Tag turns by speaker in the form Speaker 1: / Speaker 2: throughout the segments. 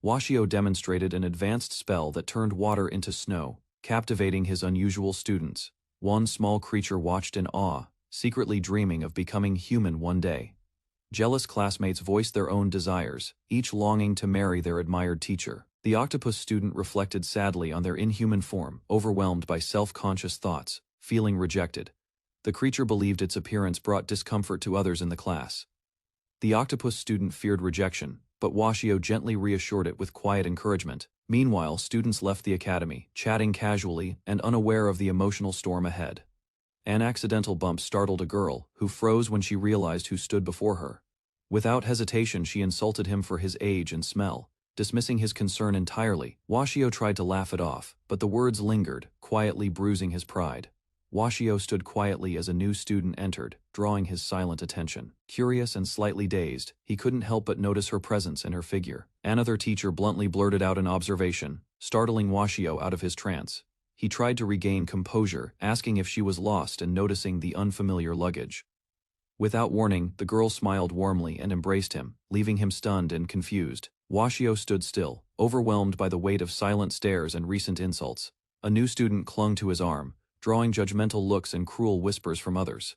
Speaker 1: Washio demonstrated an advanced spell that turned water into snow, captivating his unusual students. One small creature watched in awe, secretly dreaming of becoming human one day. Jealous classmates voiced their own desires, each longing to marry their admired teacher. The octopus student reflected sadly on their inhuman form, overwhelmed by self-conscious thoughts, feeling rejected. The creature believed its appearance brought discomfort to others in the class. The octopus student feared rejection, but Washio gently reassured it with quiet encouragement. Meanwhile, students left the academy, chatting casually and unaware of the emotional storm ahead. An accidental bump startled a girl, who froze when she realized who stood before her. Without hesitation, she insulted him for his age and smell, dismissing his concern entirely. Washio tried to laugh it off, but the words lingered, quietly bruising his pride. Washio stood quietly as a new student entered, drawing his silent attention. Curious and slightly dazed, he couldn't help but notice her presence and her figure. Another teacher bluntly blurted out an observation, startling Washio out of his trance. He tried to regain composure, asking if she was lost and noticing the unfamiliar luggage. Without warning, the girl smiled warmly and embraced him, leaving him stunned and confused. Washio stood still, overwhelmed by the weight of silent stares and recent insults. A new student clung to his arm, drawing judgmental looks and cruel whispers from others.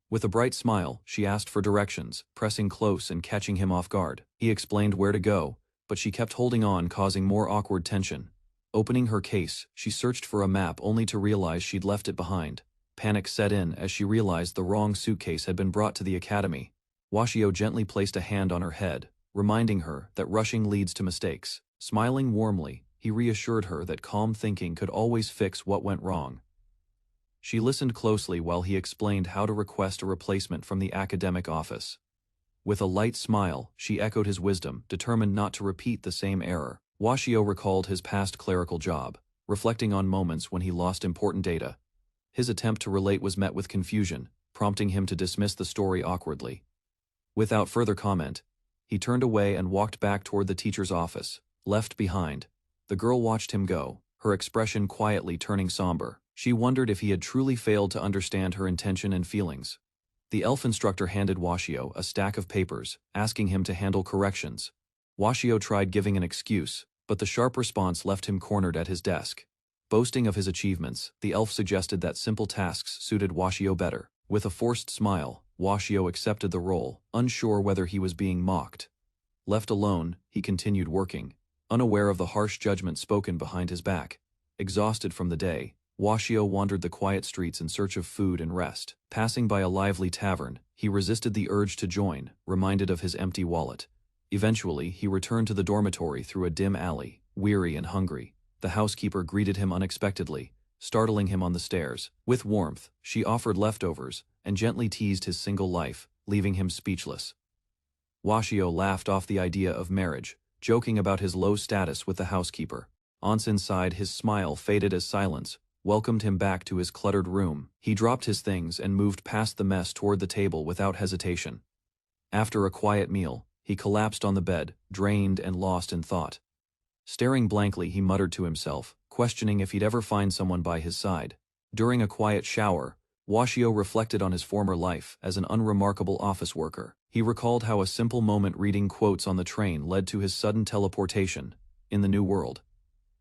Speaker 1: With a bright smile, she asked for directions, pressing close and catching him off guard. He explained where to go, but she kept holding on, causing more awkward tension. Opening her case, she searched for a map only to realize she'd left it behind. Panic set in as she realized the wrong suitcase had been brought to the academy. Washio gently placed a hand on her head, reminding her that rushing leads to mistakes. Smiling warmly, he reassured her that calm thinking could always fix what went wrong. She listened closely while he explained how to request a replacement from the academic office. With a light smile, she echoed his wisdom, determined not to repeat the same error. Washio recalled his past clerical job, reflecting on moments when he lost important data. His attempt to relate was met with confusion, prompting him to dismiss the story awkwardly. Without further comment, he turned away and walked back toward the teacher's office. Left behind, the girl watched him go, her expression quietly turning somber. She wondered if he had truly failed to understand her intention and feelings. The elf instructor handed Washio a stack of papers, asking him to handle corrections. Washio tried giving an excuse, but the sharp response left him cornered at his desk. Boasting of his achievements, the elf suggested that simple tasks suited Washio better. With a forced smile, Washio accepted the role, unsure whether he was being mocked. Left alone, he continued working, unaware of the harsh judgment spoken behind his back. Exhausted from the day, Washio wandered the quiet streets in search of food and rest. Passing by a lively tavern, he resisted the urge to join, reminded of his empty wallet. Eventually, he returned to the dormitory through a dim alley, weary and hungry. The housekeeper greeted him unexpectedly, startling him on the stairs. With warmth, she offered leftovers and gently teased his single life, leaving him speechless. Washio laughed off the idea of marriage, joking about his low status with the housekeeper. Once inside, his smile faded as silence welcomed him back to his cluttered room. He dropped his things and moved past the mess toward the table without hesitation. After a quiet meal, he collapsed on the bed, drained and lost in thought. Staring blankly, he muttered to himself, questioning if he'd ever find someone by his side. During a quiet shower, Washio reflected on his former life as an unremarkable office worker. He recalled how a simple moment reading quotes on the train led to his sudden teleportation in the new world.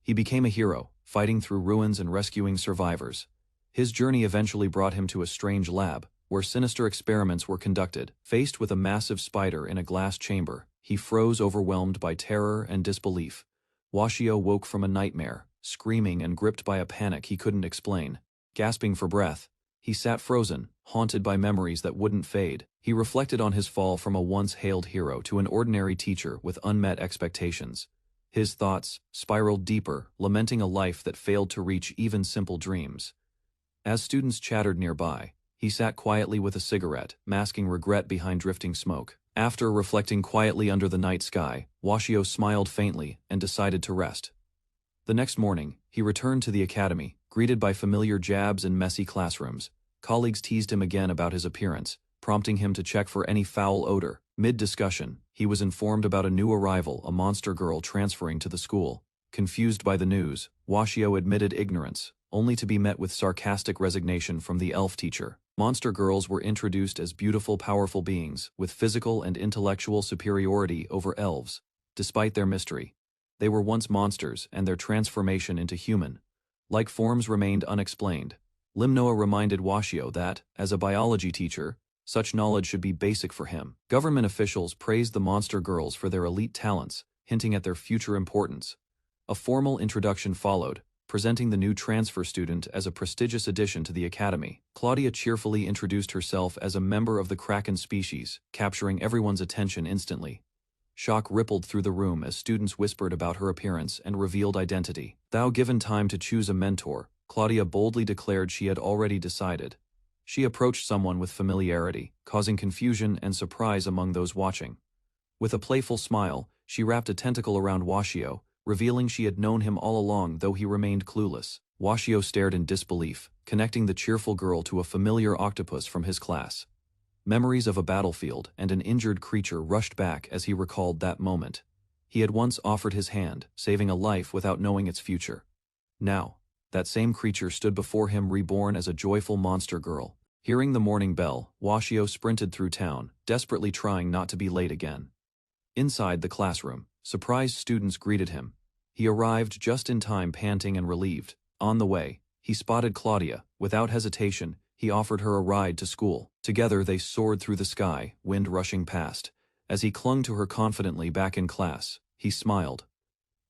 Speaker 1: He became a hero, fighting through ruins and rescuing survivors. His journey eventually brought him to a strange lab, where sinister experiments were conducted. Faced with a massive spider in a glass chamber, he froze, overwhelmed by terror and disbelief. Washio woke from a nightmare, screaming and gripped by a panic he couldn't explain. Gasping for breath, he sat frozen, haunted by memories that wouldn't fade. He reflected on his fall from a once-hailed hero to an ordinary teacher with unmet expectations. His thoughts spiraled deeper, lamenting a life that failed to reach even simple dreams. As students chattered nearby, he sat quietly with a cigarette, masking regret behind drifting smoke. After reflecting quietly under the night sky, Washio smiled faintly and decided to rest. The next morning, he returned to the academy, greeted by familiar jabs and messy classrooms. Colleagues teased him again about his appearance, prompting him to check for any foul odor. Mid-discussion, he was informed about a new arrival, a monster girl transferring to the school. Confused by the news, Washio admitted ignorance, only to be met with sarcastic resignation from the elf teacher. Monster girls were introduced as beautiful, powerful beings with physical and intellectual superiority over elves. Despite their mystery, They were once monsters, and their transformation into human-like forms remained unexplained. Limnoa reminded Washio that, as a biology teacher, such knowledge should be basic for him. Government officials praised the monster girls for their elite talents, hinting at their future importance. A formal introduction followed, presenting the new transfer student as a prestigious addition to the academy. Claudia cheerfully introduced herself as a member of the Kraken species, capturing everyone's attention instantly. Shock rippled through the room as students whispered about her appearance and revealed identity. Though given time to choose a mentor, Claudia boldly declared she had already decided. She approached someone with familiarity, causing confusion and surprise among those watching. With a playful smile, she wrapped a tentacle around Washio, revealing she had known him all along though he remained clueless. Washio stared in disbelief, connecting the cheerful girl to a familiar octopus from his class. Memories of a battlefield and an injured creature rushed back as he recalled that moment. He had once offered his hand, saving a life without knowing its future. Now, that same creature stood before him reborn as a joyful monster girl. Hearing the morning bell, Washio sprinted through town, desperately trying not to be late again. Inside the classroom, surprised students greeted him. He arrived just in time, panting and relieved. On the way, he spotted Claudia. Without hesitation, he offered her a ride to school. Together they soared through the sky, wind rushing past. As he clung to her confidently back in class, he smiled.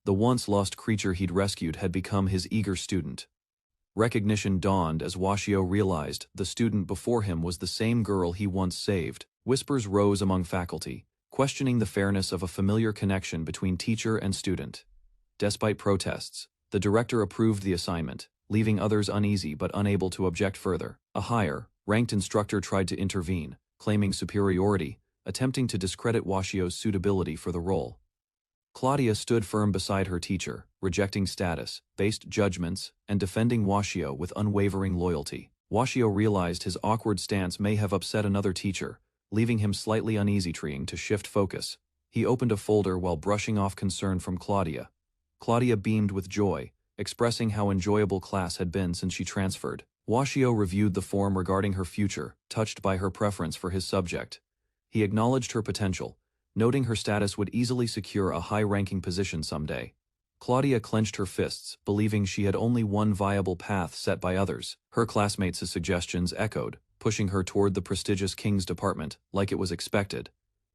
Speaker 1: The once lost creature he'd rescued had become his eager student. Recognition dawned as Washio realized the student before him was the same girl he once saved. Whispers rose among faculty, questioning the fairness of a familiar connection between teacher and student. Despite protests, the director approved the assignment, leaving others uneasy but unable to object further. A higher, ranked instructor tried to intervene, claiming superiority, attempting to discredit Washio's suitability for the role. Claudia stood firm beside her teacher, rejecting status-based judgments and defending Washio with unwavering loyalty. Washio realized his awkward stance may have upset another teacher, leaving him slightly uneasy, trying to shift focus. He opened a folder while brushing off concern from Claudia. Claudia beamed with joy, expressing how enjoyable class had been since she transferred. Washio reviewed the form regarding her future, touched by her preference for his subject. He acknowledged her potential, noting her status would easily secure a high-ranking position someday. Claudia clenched her fists, believing she had only one viable path set by others. Her classmates' suggestions echoed, pushing her toward the prestigious King's department, like it was expected.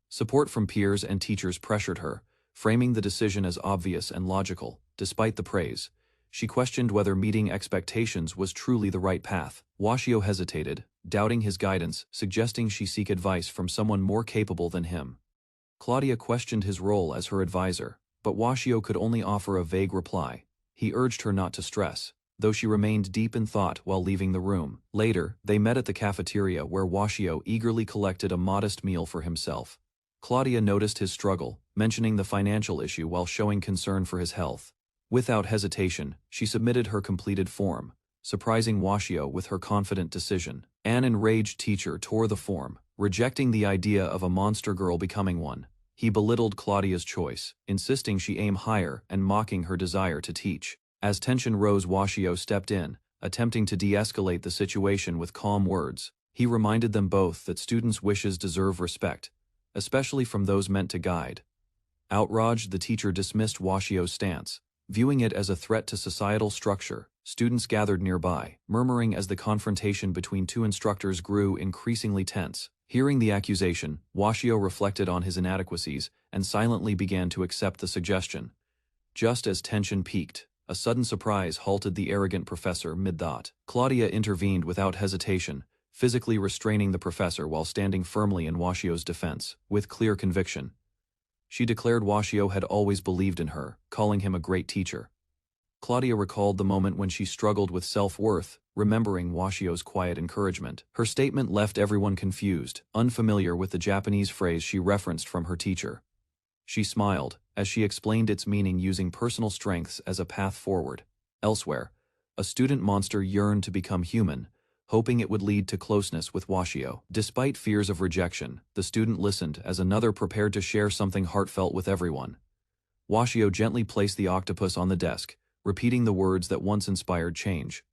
Speaker 1: Support from peers and teachers pressured her, framing the decision as obvious and logical. Despite the praise, she questioned whether meeting expectations was truly the right path. Washio hesitated, doubting his guidance, suggesting she seek advice from someone more capable than him. Claudia questioned his role as her advisor, but Washio could only offer a vague reply. He urged her not to stress, though she remained deep in thought while leaving the room. Later, they met at the cafeteria where Washio eagerly collected a modest meal for himself. Claudia noticed his struggle, mentioning the financial issue while showing concern for his health. Without hesitation, she submitted her completed form, surprising Washio with her confident decision. An enraged teacher tore the form, rejecting the idea of a monster girl becoming one. He belittled Claudia's choice, insisting she aim higher and mocking her desire to teach. As tension rose, Washio stepped in, attempting to de-escalate the situation with calm words. He reminded them both that students' wishes deserve respect, especially from those meant to guide. Outraged, the teacher dismissed Washio's stance, viewing it as a threat to societal structure. Students gathered nearby, murmuring as the confrontation between two instructors grew increasingly tense. Hearing the accusation, Washio reflected on his inadequacies and silently began to accept the suggestion. Just as tension peaked, a sudden surprise halted the arrogant professor mid-thought. Claudia intervened without hesitation, physically restraining the professor while standing firmly in Washio's defense, with clear conviction. She declared Washio had always believed in her, calling him a great teacher. Claudia recalled the moment when she struggled with self-worth, remembering Washio's quiet encouragement. Her statement left everyone confused, unfamiliar with the Japanese phrase she referenced from her teacher. She smiled, as she explained its meaning using personal strengths as a path forward. Elsewhere, a student monster yearned to become human, hoping it would lead to closeness with Washio. Despite fears of rejection, the student listened as another prepared to share something heartfelt with everyone. Washio gently placed the octopus on the desk, repeating the words that once inspired change.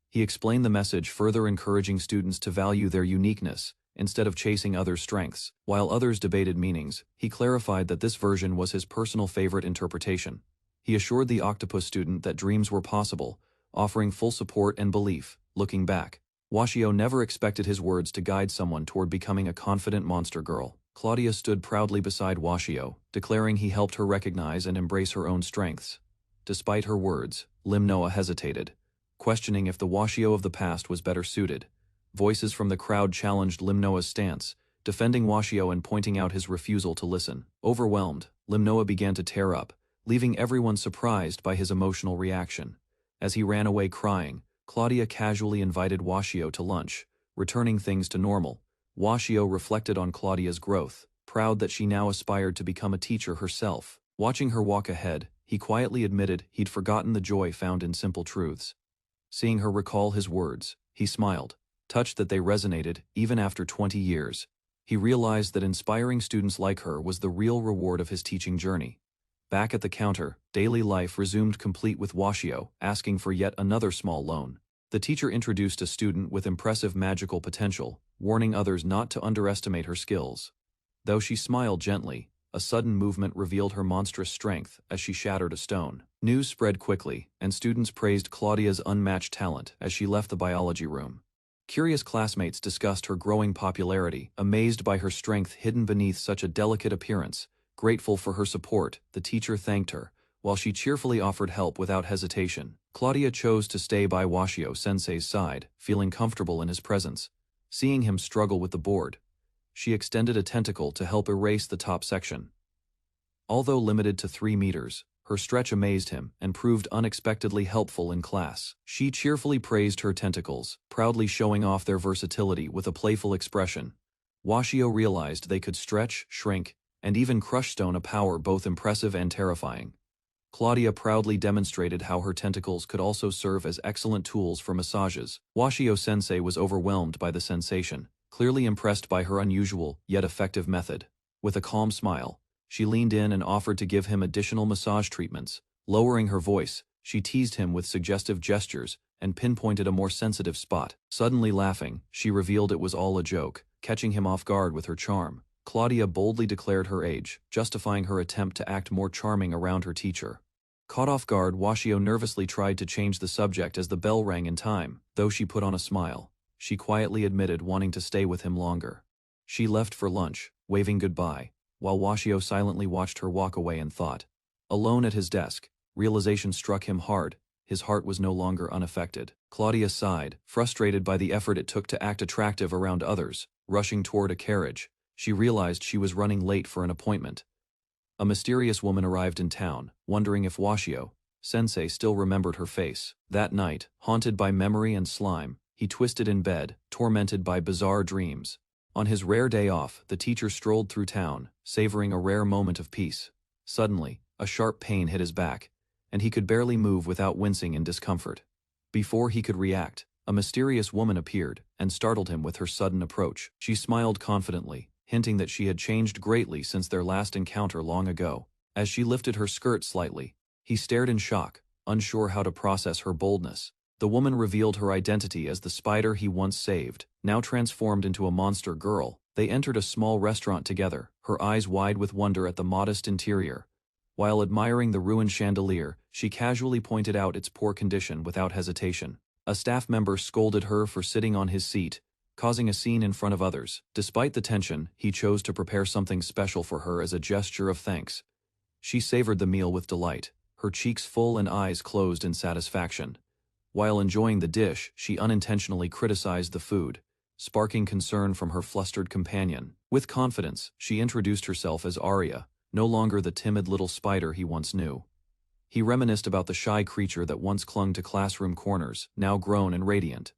Speaker 1: He explained the message, further encouraging students to value their uniqueness instead of chasing others' strengths. While others debated meanings, he clarified that this version was his personal favorite interpretation. He assured the octopus student that dreams were possible, offering full support and belief. Looking back, Washio never expected his words to guide someone toward becoming a confident monster girl. Claudia stood proudly beside Washio, declaring he helped her recognize and embrace her own strengths. Despite her words, Limnoa hesitated, questioning if the Washio of the past was better suited. Voices from the crowd challenged Limnoa's stance, defending Washio and pointing out his refusal to listen. Overwhelmed, Limnoa began to tear up, leaving everyone surprised by his emotional reaction. As he ran away crying, Claudia casually invited Washio to lunch, returning things to normal. Washio reflected on Claudia's growth, proud that she now aspired to become a teacher herself. Watching her walk ahead, he quietly admitted he'd forgotten the joy found in simple truths. Seeing her recall his words, he smiled, touched that they resonated even after 20 years. He realized that inspiring students like her was the real reward of his teaching journey. Back at the counter, daily life resumed, complete with Washio asking for yet another small loan. The teacher introduced a student with impressive magical potential, warning others not to underestimate her skills. Though she smiled gently, a sudden movement revealed her monstrous strength as she shattered a stone. News spread quickly, and students praised Claudia's unmatched talent as she left the biology room. Curious classmates discussed her growing popularity, amazed by her strength hidden beneath such a delicate appearance. Grateful for her support, the teacher thanked her, while she cheerfully offered help without hesitation. Claudia chose to stay by Washio-sensei's side, feeling comfortable in his presence. Seeing him struggle with the board, she extended a tentacle to help erase the top section. Although limited to 3 meters, her stretch amazed him and proved unexpectedly helpful in class. She cheerfully praised her tentacles, proudly showing off their versatility with a playful expression. Washio realized they could stretch, shrink, and even crush stone, a power both impressive and terrifying. Claudia proudly demonstrated how her tentacles could also serve as excellent tools for massages. Washio-sensei was overwhelmed by the sensation, clearly impressed by her unusual, yet effective method. With a calm smile, she leaned in and offered to give him additional massage treatments. Lowering her voice, she teased him with suggestive gestures and pinpointed a more sensitive spot. Suddenly laughing, she revealed it was all a joke, catching him off guard with her charm. Claudia boldly declared her age, justifying her attempt to act more charming around her teacher. Caught off guard, Washio nervously tried to change the subject as the bell rang in time. Though she put on a smile, she quietly admitted wanting to stay with him longer. She left for lunch, waving goodbye, while Washio silently watched her walk away in thought. Alone at his desk, realization struck him hard. His heart was no longer unaffected. Claudia sighed, frustrated by the effort it took to act attractive around others. Rushing toward a carriage, she realized she was running late for an appointment. A mysterious woman arrived in town, wondering if Washio-sensei still remembered her face. That night, haunted by memory and slime, he twisted in bed, tormented by bizarre dreams. On his rare day off, the teacher strolled through town, savoring a rare moment of peace. Suddenly, a sharp pain hit his back, and he could barely move without wincing in discomfort. Before he could react, a mysterious woman appeared and startled him with her sudden approach. She smiled confidently, hinting that she had changed greatly since their last encounter long ago. As she lifted her skirt slightly, he stared in shock, unsure how to process her boldness. The woman revealed her identity as the spider he once saved, now transformed into a monster girl. They entered a small restaurant together, her eyes wide with wonder at the modest interior. While admiring the ruined chandelier, she casually pointed out its poor condition without hesitation. A staff member scolded her for sitting on his seat, causing a scene in front of others. Despite the tension, he chose to prepare something special for her as a gesture of thanks. She savored the meal with delight, her cheeks full and eyes closed in satisfaction. While enjoying the dish, she unintentionally criticized the food, sparking concern from her flustered companion. With confidence, she introduced herself as Arya, no longer the timid little spider he once knew. He reminisced about the shy creature that once clung to classroom corners, now grown and radiant.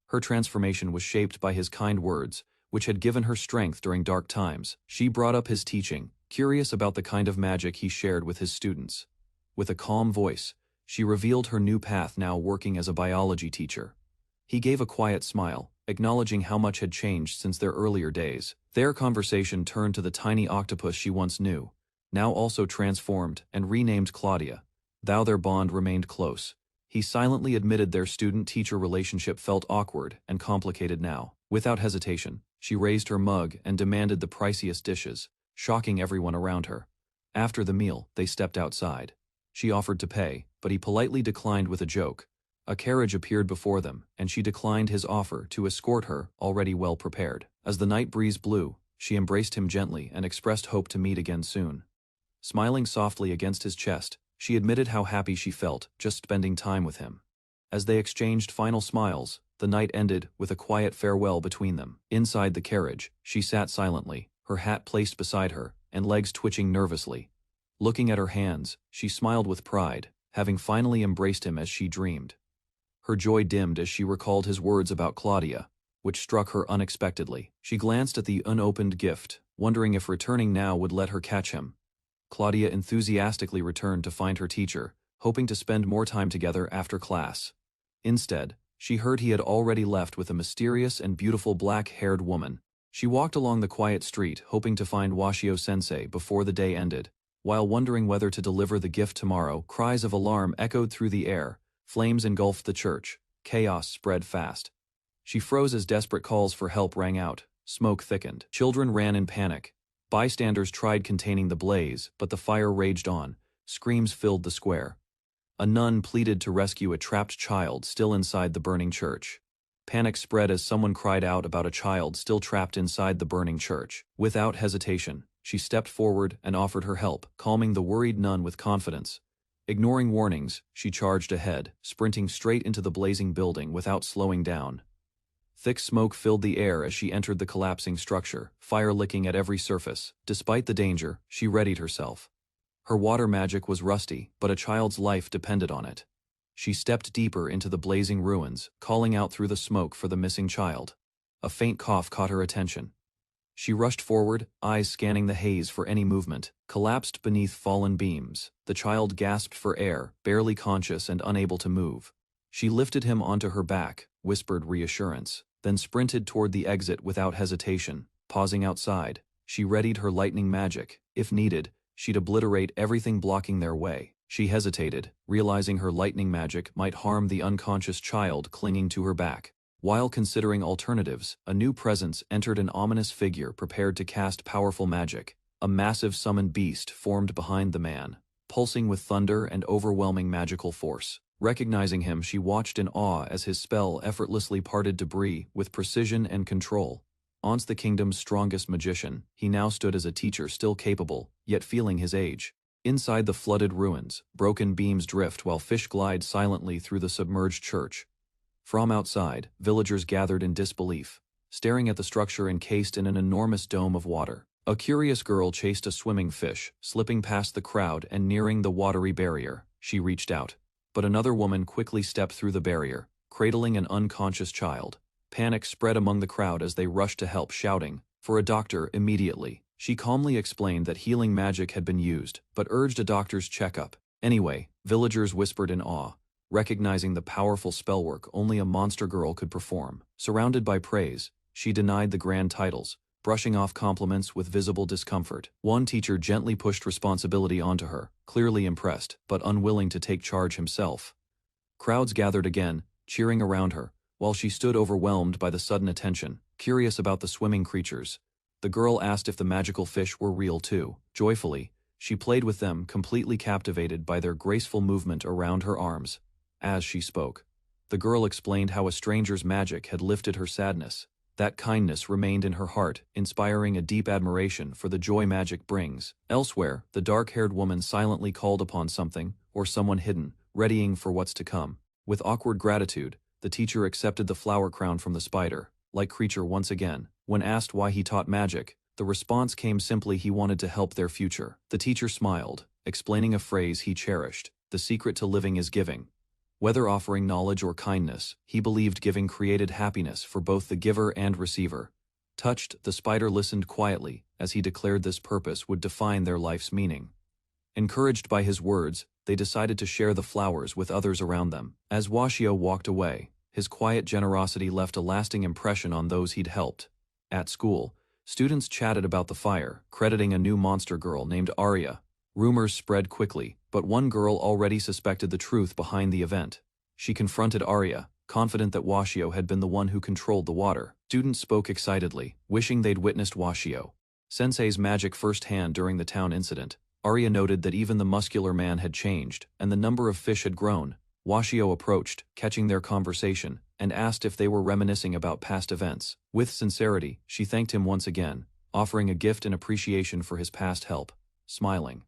Speaker 1: Her transformation was shaped by his kind words, which had given her strength during dark times. She brought up his teaching, curious about the kind of magic he shared with his students. With a calm voice, she revealed her new path, now working as a biology teacher. He gave a quiet smile, acknowledging how much had changed since their earlier days. Their conversation turned to the tiny octopus she once knew, now also transformed and renamed Claudia. Though their bond remained close, he silently admitted their student-teacher relationship felt awkward and complicated now. Without hesitation, she raised her mug and demanded the priciest dishes, shocking everyone around her. After the meal, they stepped outside. She offered to pay, but he politely declined with a joke. A carriage appeared before them, and she declined his offer to escort her, already well prepared. As the night breeze blew, she embraced him gently and expressed hope to meet again soon. Smiling softly against his chest, she admitted how happy she felt just spending time with him. As they exchanged final smiles, the night ended with a quiet farewell between them. Inside the carriage, she sat silently, her hat placed beside her, and legs twitching nervously. Looking at her hands, she smiled with pride, having finally embraced him as she dreamed. Her joy dimmed as she recalled his words about Claudia, which struck her unexpectedly. She glanced at the unopened gift, wondering if returning now would let her catch him. Claudia enthusiastically returned to find her teacher, hoping to spend more time together after class. Instead, she heard he had already left with a mysterious and beautiful black-haired woman. She walked along the quiet street, hoping to find Washio-sensei before the day ended. While wondering whether to deliver the gift tomorrow, cries of alarm echoed through the air, flames engulfed the church, chaos spread fast. She froze as desperate calls for help rang out, smoke thickened. Children ran in panic. Bystanders tried containing the blaze, but the fire raged on, screams filled the square. A nun pleaded to rescue a trapped child still inside the burning church. Panic spread as someone cried out about a child still trapped inside the burning church. Without hesitation, she stepped forward and offered her help, calming the worried nun with confidence. Ignoring warnings, she charged ahead, sprinting straight into the blazing building without slowing down. Thick smoke filled the air as she entered the collapsing structure, fire licking at every surface. Despite the danger, she readied herself. Her water magic was rusty, but a child's life depended on it. She stepped deeper into the blazing ruins, calling out through the smoke for the missing child. A faint cough caught her attention. She rushed forward, eyes scanning the haze for any movement. Collapsed beneath fallen beams, the child gasped for air, barely conscious and unable to move. She lifted him onto her back, whispered reassurance, then sprinted toward the exit without hesitation. Pausing outside, she readied her lightning magic. If needed, she'd obliterate everything blocking their way. She hesitated, realizing her lightning magic might harm the unconscious child clinging to her back. While considering alternatives, a new presence entered, an ominous figure prepared to cast powerful magic. A massive summoned beast formed behind the man, pulsing with thunder and overwhelming magical force. Recognizing him, she watched in awe as his spell effortlessly parted debris with precision and control. Once the kingdom's strongest magician, he now stood as a teacher still capable, yet feeling his age. Inside the flooded ruins, broken beams drift while fish glide silently through the submerged church. From outside, villagers gathered in disbelief, staring at the structure encased in an enormous dome of water. A curious girl chased a swimming fish, slipping past the crowd and nearing the watery barrier. She reached out, but another woman quickly stepped through the barrier, cradling an unconscious child. Panic spread among the crowd as they rushed to help, shouting for a doctor immediately. She calmly explained that healing magic had been used, but urged a doctor's checkup. Anyway, villagers whispered in awe, recognizing the powerful spellwork only a monster girl could perform. Surrounded by praise, she denied the grand titles, brushing off compliments with visible discomfort. One teacher gently pushed responsibility onto her, clearly impressed, but unwilling to take charge himself. Crowds gathered again, cheering around her, while she stood overwhelmed by the sudden attention, curious about the swimming creatures. The girl asked if the magical fish were real too. Joyfully, she played with them, completely captivated by their graceful movement around her arms. As she spoke, the girl explained how a stranger's magic had lifted her sadness. That kindness remained in her heart, inspiring a deep admiration for the joy magic brings. Elsewhere, the dark-haired woman silently called upon something, or someone hidden, readying for what's to come. With awkward gratitude, the teacher accepted the flower crown from the spider-like creature once again. When asked why he taught magic, the response came simply: he wanted to help their future. The teacher smiled, explaining a phrase he cherished: the secret to living is giving. Whether offering knowledge or kindness, he believed giving created happiness for both the giver and receiver. Touched, the spider listened quietly, as he declared this purpose would define their life's meaning. Encouraged by his words, they decided to share the flowers with others around them. As Washio walked away, his quiet generosity left a lasting impression on those he'd helped. At school, students chatted about the fire, crediting a new monster girl named Arya. Rumors spread quickly, but one girl already suspected the truth behind the event. She confronted Arya, confident that Washio had been the one who controlled the water. Students spoke excitedly, wishing they'd witnessed Washio Sensei's magic firsthand during the town incident. Arya noted that even the muscular man had changed, and the number of fish had grown. Washio approached, catching their conversation, and asked if they were reminiscing about past events. With sincerity, she thanked him once again, offering a gift in appreciation for his past help. Smiling,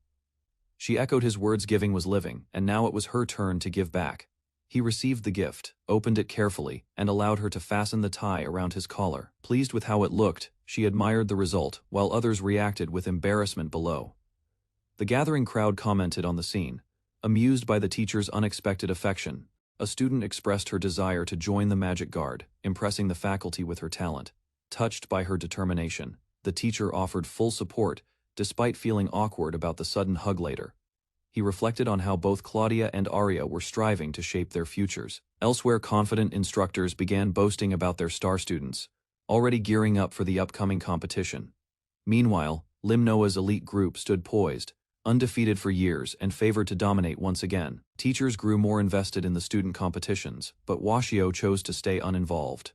Speaker 1: she echoed his words, giving was living, and now it was her turn to give back. He received the gift, opened it carefully, and allowed her to fasten the tie around his collar. Pleased with how it looked, she admired the result, while others reacted with embarrassment below. The gathering crowd commented on the scene, amused by the teacher's unexpected affection. A student expressed her desire to join the Magic Guard, impressing the faculty with her talent. Touched by her determination, the teacher offered full support, despite feeling awkward about the sudden hug later. He reflected on how both Claudia and Arya were striving to shape their futures. Elsewhere, confident instructors began boasting about their star students, already gearing up for the upcoming competition. Meanwhile, Limnoa's elite group stood poised, undefeated for years and favored to dominate once again. Teachers grew more invested in the student competitions, but Washio chose to stay uninvolved.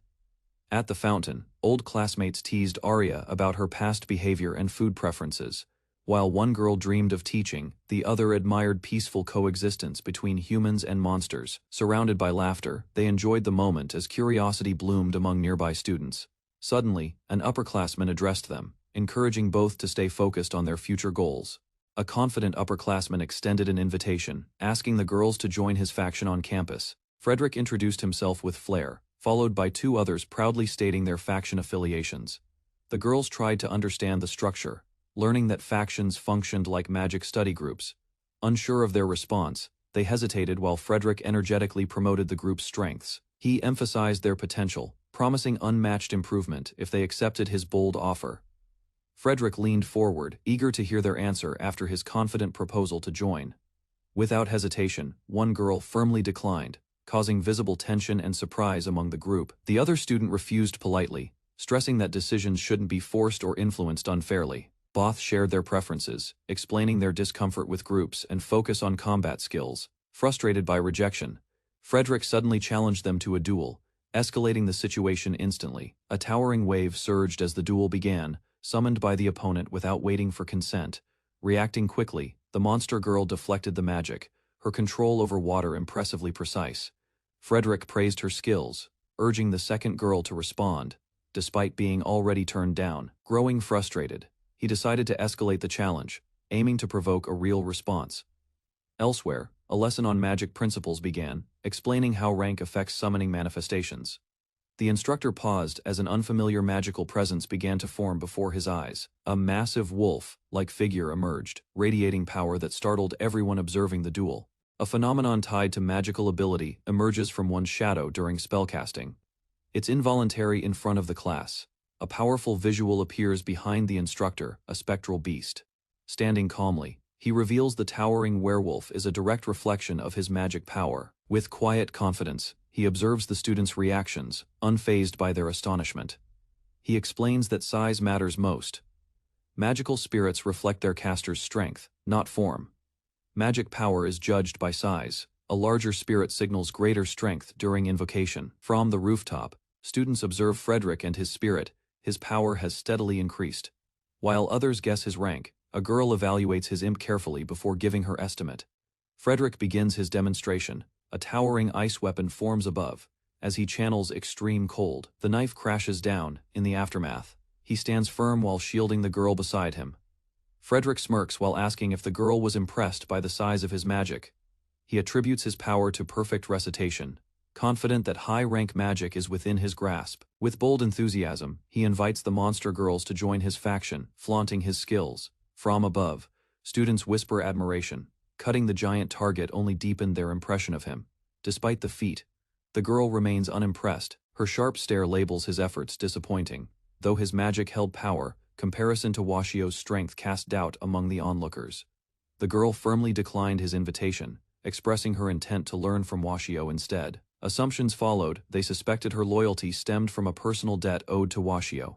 Speaker 1: At the fountain, old classmates teased Arya about her past behavior and food preferences. While one girl dreamed of teaching, the other admired peaceful coexistence between humans and monsters. Surrounded by laughter, they enjoyed the moment as curiosity bloomed among nearby students. Suddenly, an upperclassman addressed them, encouraging both to stay focused on their future goals. A confident upperclassman extended an invitation, asking the girls to join his faction on campus. Frederick introduced himself with flair, followed by two others proudly stating their faction affiliations. The girls tried to understand the structure, learning that factions functioned like magic study groups. Unsure of their response, they hesitated while Frederick energetically promoted the group's strengths. He emphasized their potential, promising unmatched improvement if they accepted his bold offer. Frederick leaned forward, eager to hear their answer after his confident proposal to join. Without hesitation, one girl firmly declined, causing visible tension and surprise among the group. The other student refused politely, stressing that decisions shouldn't be forced or influenced unfairly. Both shared their preferences, explaining their discomfort with groups and focus on combat skills. Frustrated by rejection, Frederick suddenly challenged them to a duel, escalating the situation instantly. A towering wave surged as the duel began, summoned by the opponent without waiting for consent. Reacting quickly, the monster girl deflected the magic, her control over water impressively precise. Frederick praised her skills, urging the second girl to respond, despite being already turned down. Growing frustrated, he decided to escalate the challenge, aiming to provoke a real response. Elsewhere, a lesson on magic principles began, explaining how rank affects summoning manifestations. The instructor paused as an unfamiliar magical presence began to form before his eyes. A massive wolf-like figure emerged, radiating power that startled everyone observing the duel. A phenomenon tied to magical ability emerges from one's shadow during spellcasting. It's involuntary in front of the class. A powerful visual appears behind the instructor, a spectral beast. Standing calmly, he reveals the towering werewolf is a direct reflection of his magic power. With quiet confidence, he observes the students' reactions, unfazed by their astonishment. He explains that size matters most. Magical spirits reflect their caster's strength, not form. Magic power is judged by size. A larger spirit signals greater strength during invocation. From the rooftop, students observe Frederick and his spirit. His power has steadily increased. While others guess his rank, a girl evaluates his imp carefully before giving her estimate. Frederick begins his demonstration. A towering ice weapon forms above. As he channels extreme cold, the knife crashes down. In the aftermath, he stands firm while shielding the girl beside him. Frederick smirks while asking if the girl was impressed by the size of his magic. He attributes his power to perfect recitation, confident that high-rank magic is within his grasp. With bold enthusiasm, he invites the monster girls to join his faction, flaunting his skills. From above, students whisper admiration. Cutting the giant target only deepened their impression of him. Despite the feat, the girl remains unimpressed. Her sharp stare labels his efforts disappointing. Though his magic held power, comparison to Washio's strength cast doubt among the onlookers. The girl firmly declined his invitation, expressing her intent to learn from Washio instead. Assumptions followed. They suspected her loyalty stemmed from a personal debt owed to Washio.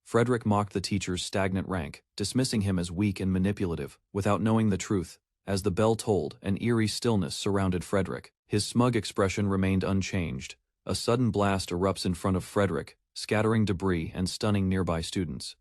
Speaker 1: Frederick mocked the teacher's stagnant rank, dismissing him as weak and manipulative, without knowing the truth. As the bell tolled, an eerie stillness surrounded Frederick. His smug expression remained unchanged. A sudden blast erupts in front of Frederick, scattering debris and stunning nearby students.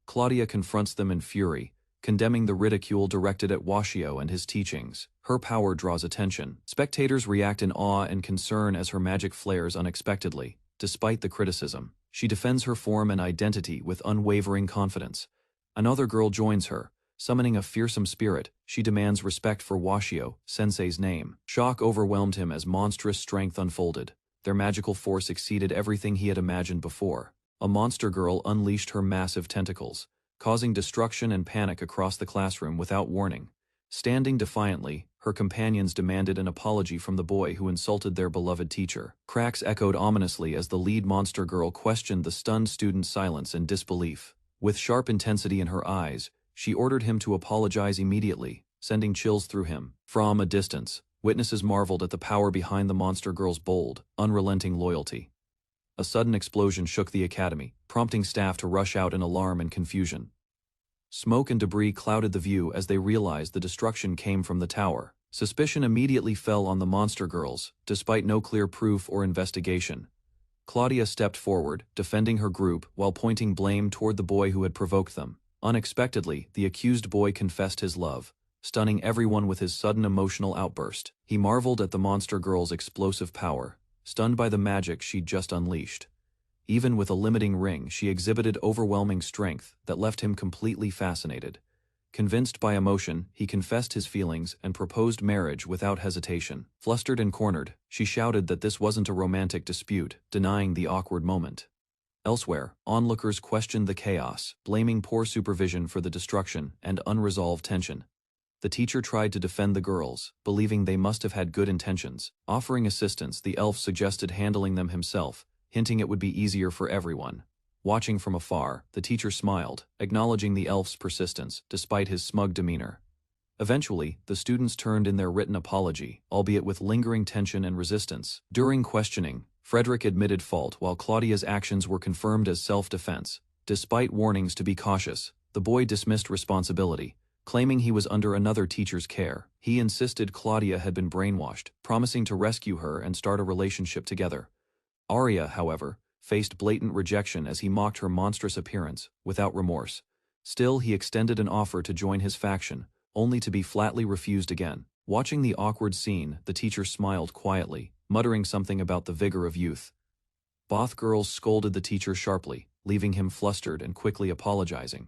Speaker 1: Claudia confronts them in fury, condemning the ridicule directed at Washio and his teachings. Her power draws attention. Spectators react in awe and concern as her magic flares unexpectedly. Despite the criticism, she defends her form and identity with unwavering confidence. Another girl joins her. Summoning a fearsome spirit, she demands respect for Washio, sensei's name. Shock overwhelmed him as monstrous strength unfolded. Their magical force exceeded everything he had imagined before. A monster girl unleashed her massive tentacles, causing destruction and panic across the classroom without warning. Standing defiantly, her companions demanded an apology from the boy who insulted their beloved teacher. Cracks echoed ominously as the lead monster girl questioned the stunned student's silence and disbelief. With sharp intensity in her eyes, she ordered him to apologize immediately, sending chills through him. From a distance, witnesses marveled at the power behind the monster girl's bold, unrelenting loyalty. A sudden explosion shook the academy, prompting staff to rush out in alarm and confusion. Smoke and debris clouded the view as they realized the destruction came from the tower. Suspicion immediately fell on the monster girls, despite no clear proof or investigation. Claudia stepped forward, defending her group while pointing blame toward the boy who had provoked them. Unexpectedly, the accused boy confessed his love, stunning everyone with his sudden emotional outburst. He marveled at the monster girl's explosive power, stunned by the magic she'd just unleashed. Even with a limiting ring, she exhibited overwhelming strength that left him completely fascinated. Convinced by emotion, he confessed his feelings and proposed marriage without hesitation. Flustered and cornered, she shouted that this wasn't a romantic dispute, denying the awkward moment. Elsewhere, onlookers questioned the chaos, blaming poor supervision for the destruction and unresolved tension. The teacher tried to defend the girls, believing they must have had good intentions. Offering assistance, the elf suggested handling them himself, hinting it would be easier for everyone. Watching from afar, the teacher smiled, acknowledging the elf's persistence, despite his smug demeanor. Eventually, the students turned in their written apology, albeit with lingering tension and resistance. During questioning, Frederick admitted fault while Claudia's actions were confirmed as self-defense. Despite warnings to be cautious, the boy dismissed responsibility, claiming he was under another teacher's care. He insisted Claudia had been brainwashed, promising to rescue her and start a relationship together. Arya, however, faced blatant rejection as he mocked her monstrous appearance, without remorse. Still, he extended an offer to join his faction, only to be flatly refused again. Watching the awkward scene, the teacher smiled quietly, muttering something about the vigor of youth. Both girls scolded the teacher sharply, leaving him flustered and quickly apologizing.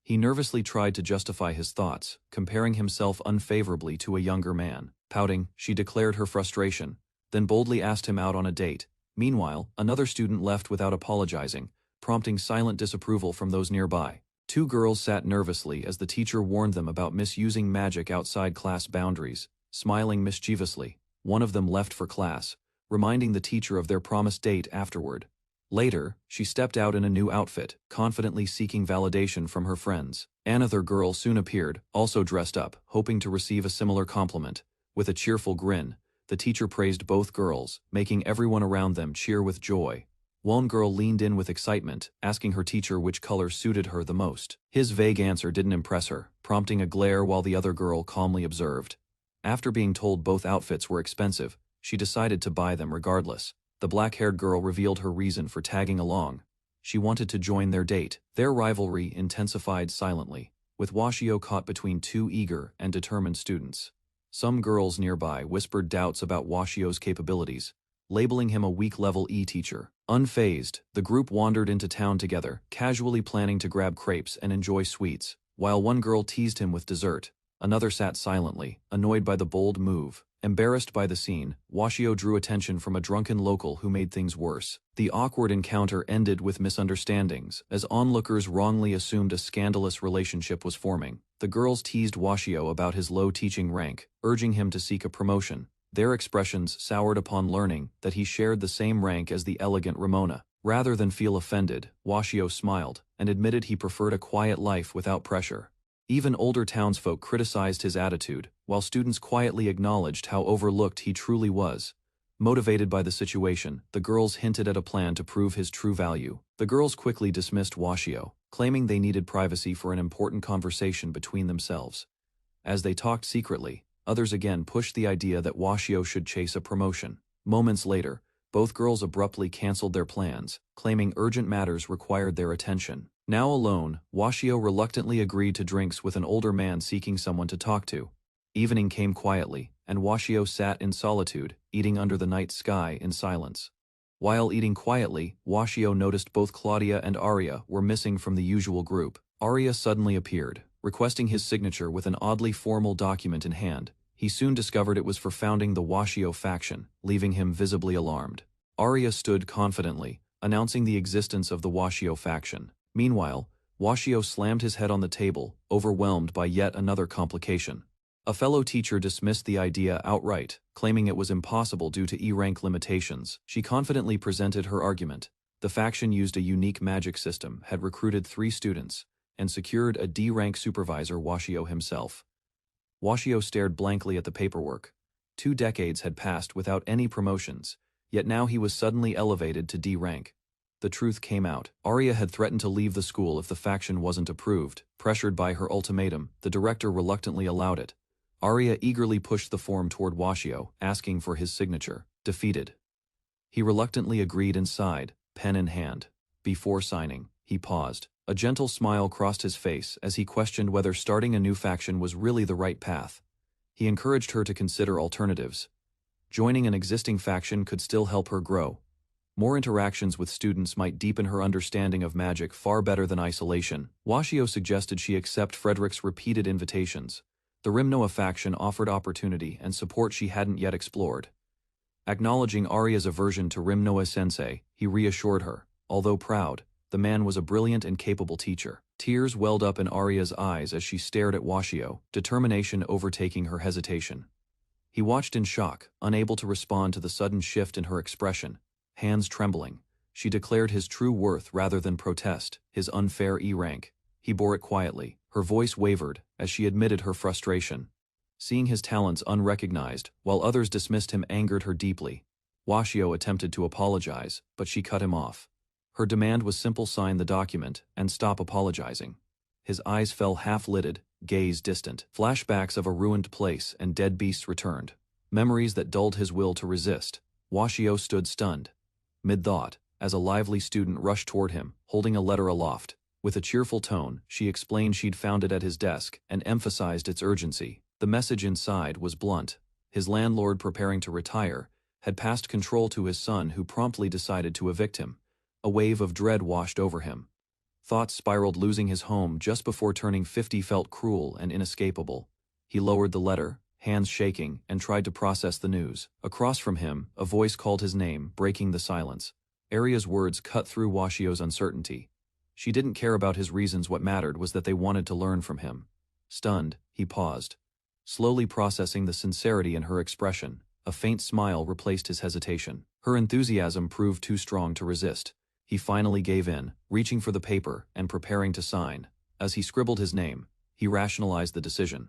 Speaker 1: He nervously tried to justify his thoughts, comparing himself unfavorably to a younger man. Pouting, she declared her frustration, then boldly asked him out on a date. Meanwhile, another student left without apologizing, prompting silent disapproval from those nearby. Two girls sat nervously as the teacher warned them about misusing magic outside class boundaries. Smiling mischievously, one of them left for class, reminding the teacher of their promised date afterward. Later, she stepped out in a new outfit, confidently seeking validation from her friends. Another girl soon appeared, also dressed up, hoping to receive a similar compliment. With a cheerful grin, the teacher praised both girls, making everyone around them cheer with joy. One girl leaned in with excitement, asking her teacher which color suited her the most. His vague answer didn't impress her, prompting a glare while the other girl calmly observed. After being told both outfits were expensive, she decided to buy them regardless. The black-haired girl revealed her reason for tagging along. She wanted to join their date. Their rivalry intensified silently, with Washio caught between two eager and determined students. Some girls nearby whispered doubts about Washio's capabilities, labeling him a weak-level E-teacher. Unfazed, the group wandered into town together, casually planning to grab crepes and enjoy sweets. While one girl teased him with dessert, another sat silently, annoyed by the bold move. Embarrassed by the scene, Washio drew attention from a drunken local who made things worse. The awkward encounter ended with misunderstandings, as onlookers wrongly assumed a scandalous relationship was forming. The girls teased Washio about his low teaching rank, urging him to seek a promotion. Their expressions soured upon learning that he shared the same rank as the elegant Ramona. Rather than feel offended, Washio smiled and admitted he preferred a quiet life without pressure. Even older townsfolk criticized his attitude, while students quietly acknowledged how overlooked he truly was. Motivated by the situation, the girls hinted at a plan to prove his true value. The girls quickly dismissed Washio, claiming they needed privacy for an important conversation between themselves. As they talked secretly, others again pushed the idea that Washio should chase a promotion. Moments later, both girls abruptly canceled their plans, claiming urgent matters required their attention. Now alone, Washio reluctantly agreed to drinks with an older man seeking someone to talk to. Evening came quietly, and Washio sat in solitude, eating under the night sky in silence. While eating quietly, Washio noticed both Claudia and Arya were missing from the usual group. Arya suddenly appeared, requesting his signature with an oddly formal document in hand. He soon discovered it was for founding the Washio faction, leaving him visibly alarmed. Arya stood confidently, announcing the existence of the Washio faction. Meanwhile, Washio slammed his head on the table, overwhelmed by yet another complication. A fellow teacher dismissed the idea outright, claiming it was impossible due to E-rank limitations. She confidently presented her argument. The faction used a unique magic system, had recruited 3 students, and secured a D-rank supervisor, Washio himself. Washio stared blankly at the paperwork. 2 decades had passed without any promotions, yet now he was suddenly elevated to D rank. The truth came out. Arya had threatened to leave the school if the faction wasn't approved. Pressured by her ultimatum, the director reluctantly allowed it. Arya eagerly pushed the form toward Washio, asking for his signature. Defeated. He reluctantly agreed and sighed, pen in hand. Before signing, he paused. A gentle smile crossed his face as he questioned whether starting a new faction was really the right path. He encouraged her to consider alternatives. Joining an existing faction could still help her grow. More interactions with students might deepen her understanding of magic far better than isolation. Washio suggested she accept Frederick's repeated invitations. The Rimnoa faction offered opportunity and support she hadn't yet explored. Acknowledging Arya's aversion to Rimnoa-sensei, he reassured her. Although proud, the man was a brilliant and capable teacher. Tears welled up in Arya's eyes as she stared at Washio, determination overtaking her hesitation. He watched in shock, unable to respond to the sudden shift in her expression. Hands trembling, she declared his true worth rather than protest, his unfair E-rank. He bore it quietly. Her voice wavered as she admitted her frustration. Seeing his talents unrecognized, while others dismissed him, angered her deeply. Washio attempted to apologize, but she cut him off. Her demand was simple: sign the document and stop apologizing. His eyes fell half-lidded, gaze distant. Flashbacks of a ruined place and dead beasts returned. Memories that dulled his will to resist. Washio stood stunned. Mid-thought, as a lively student rushed toward him, holding a letter aloft. With a cheerful tone, she explained she'd found it at his desk and emphasized its urgency. The message inside was blunt. His landlord, preparing to retire, had passed control to his son, who promptly decided to evict him. A wave of dread washed over him. Thoughts spiraled. Losing his home just before turning 50 felt cruel and inescapable. He lowered the letter, hands shaking, and tried to process the news. Across from him, a voice called his name, breaking the silence. Arya's words cut through Washio's uncertainty. She didn't care about his reasons. What mattered was that they wanted to learn from him. Stunned, he paused, slowly processing the sincerity in her expression. A faint smile replaced his hesitation. Her enthusiasm proved too strong to resist. He finally gave in, reaching for the paper and preparing to sign. As he scribbled his name, he rationalized the decision.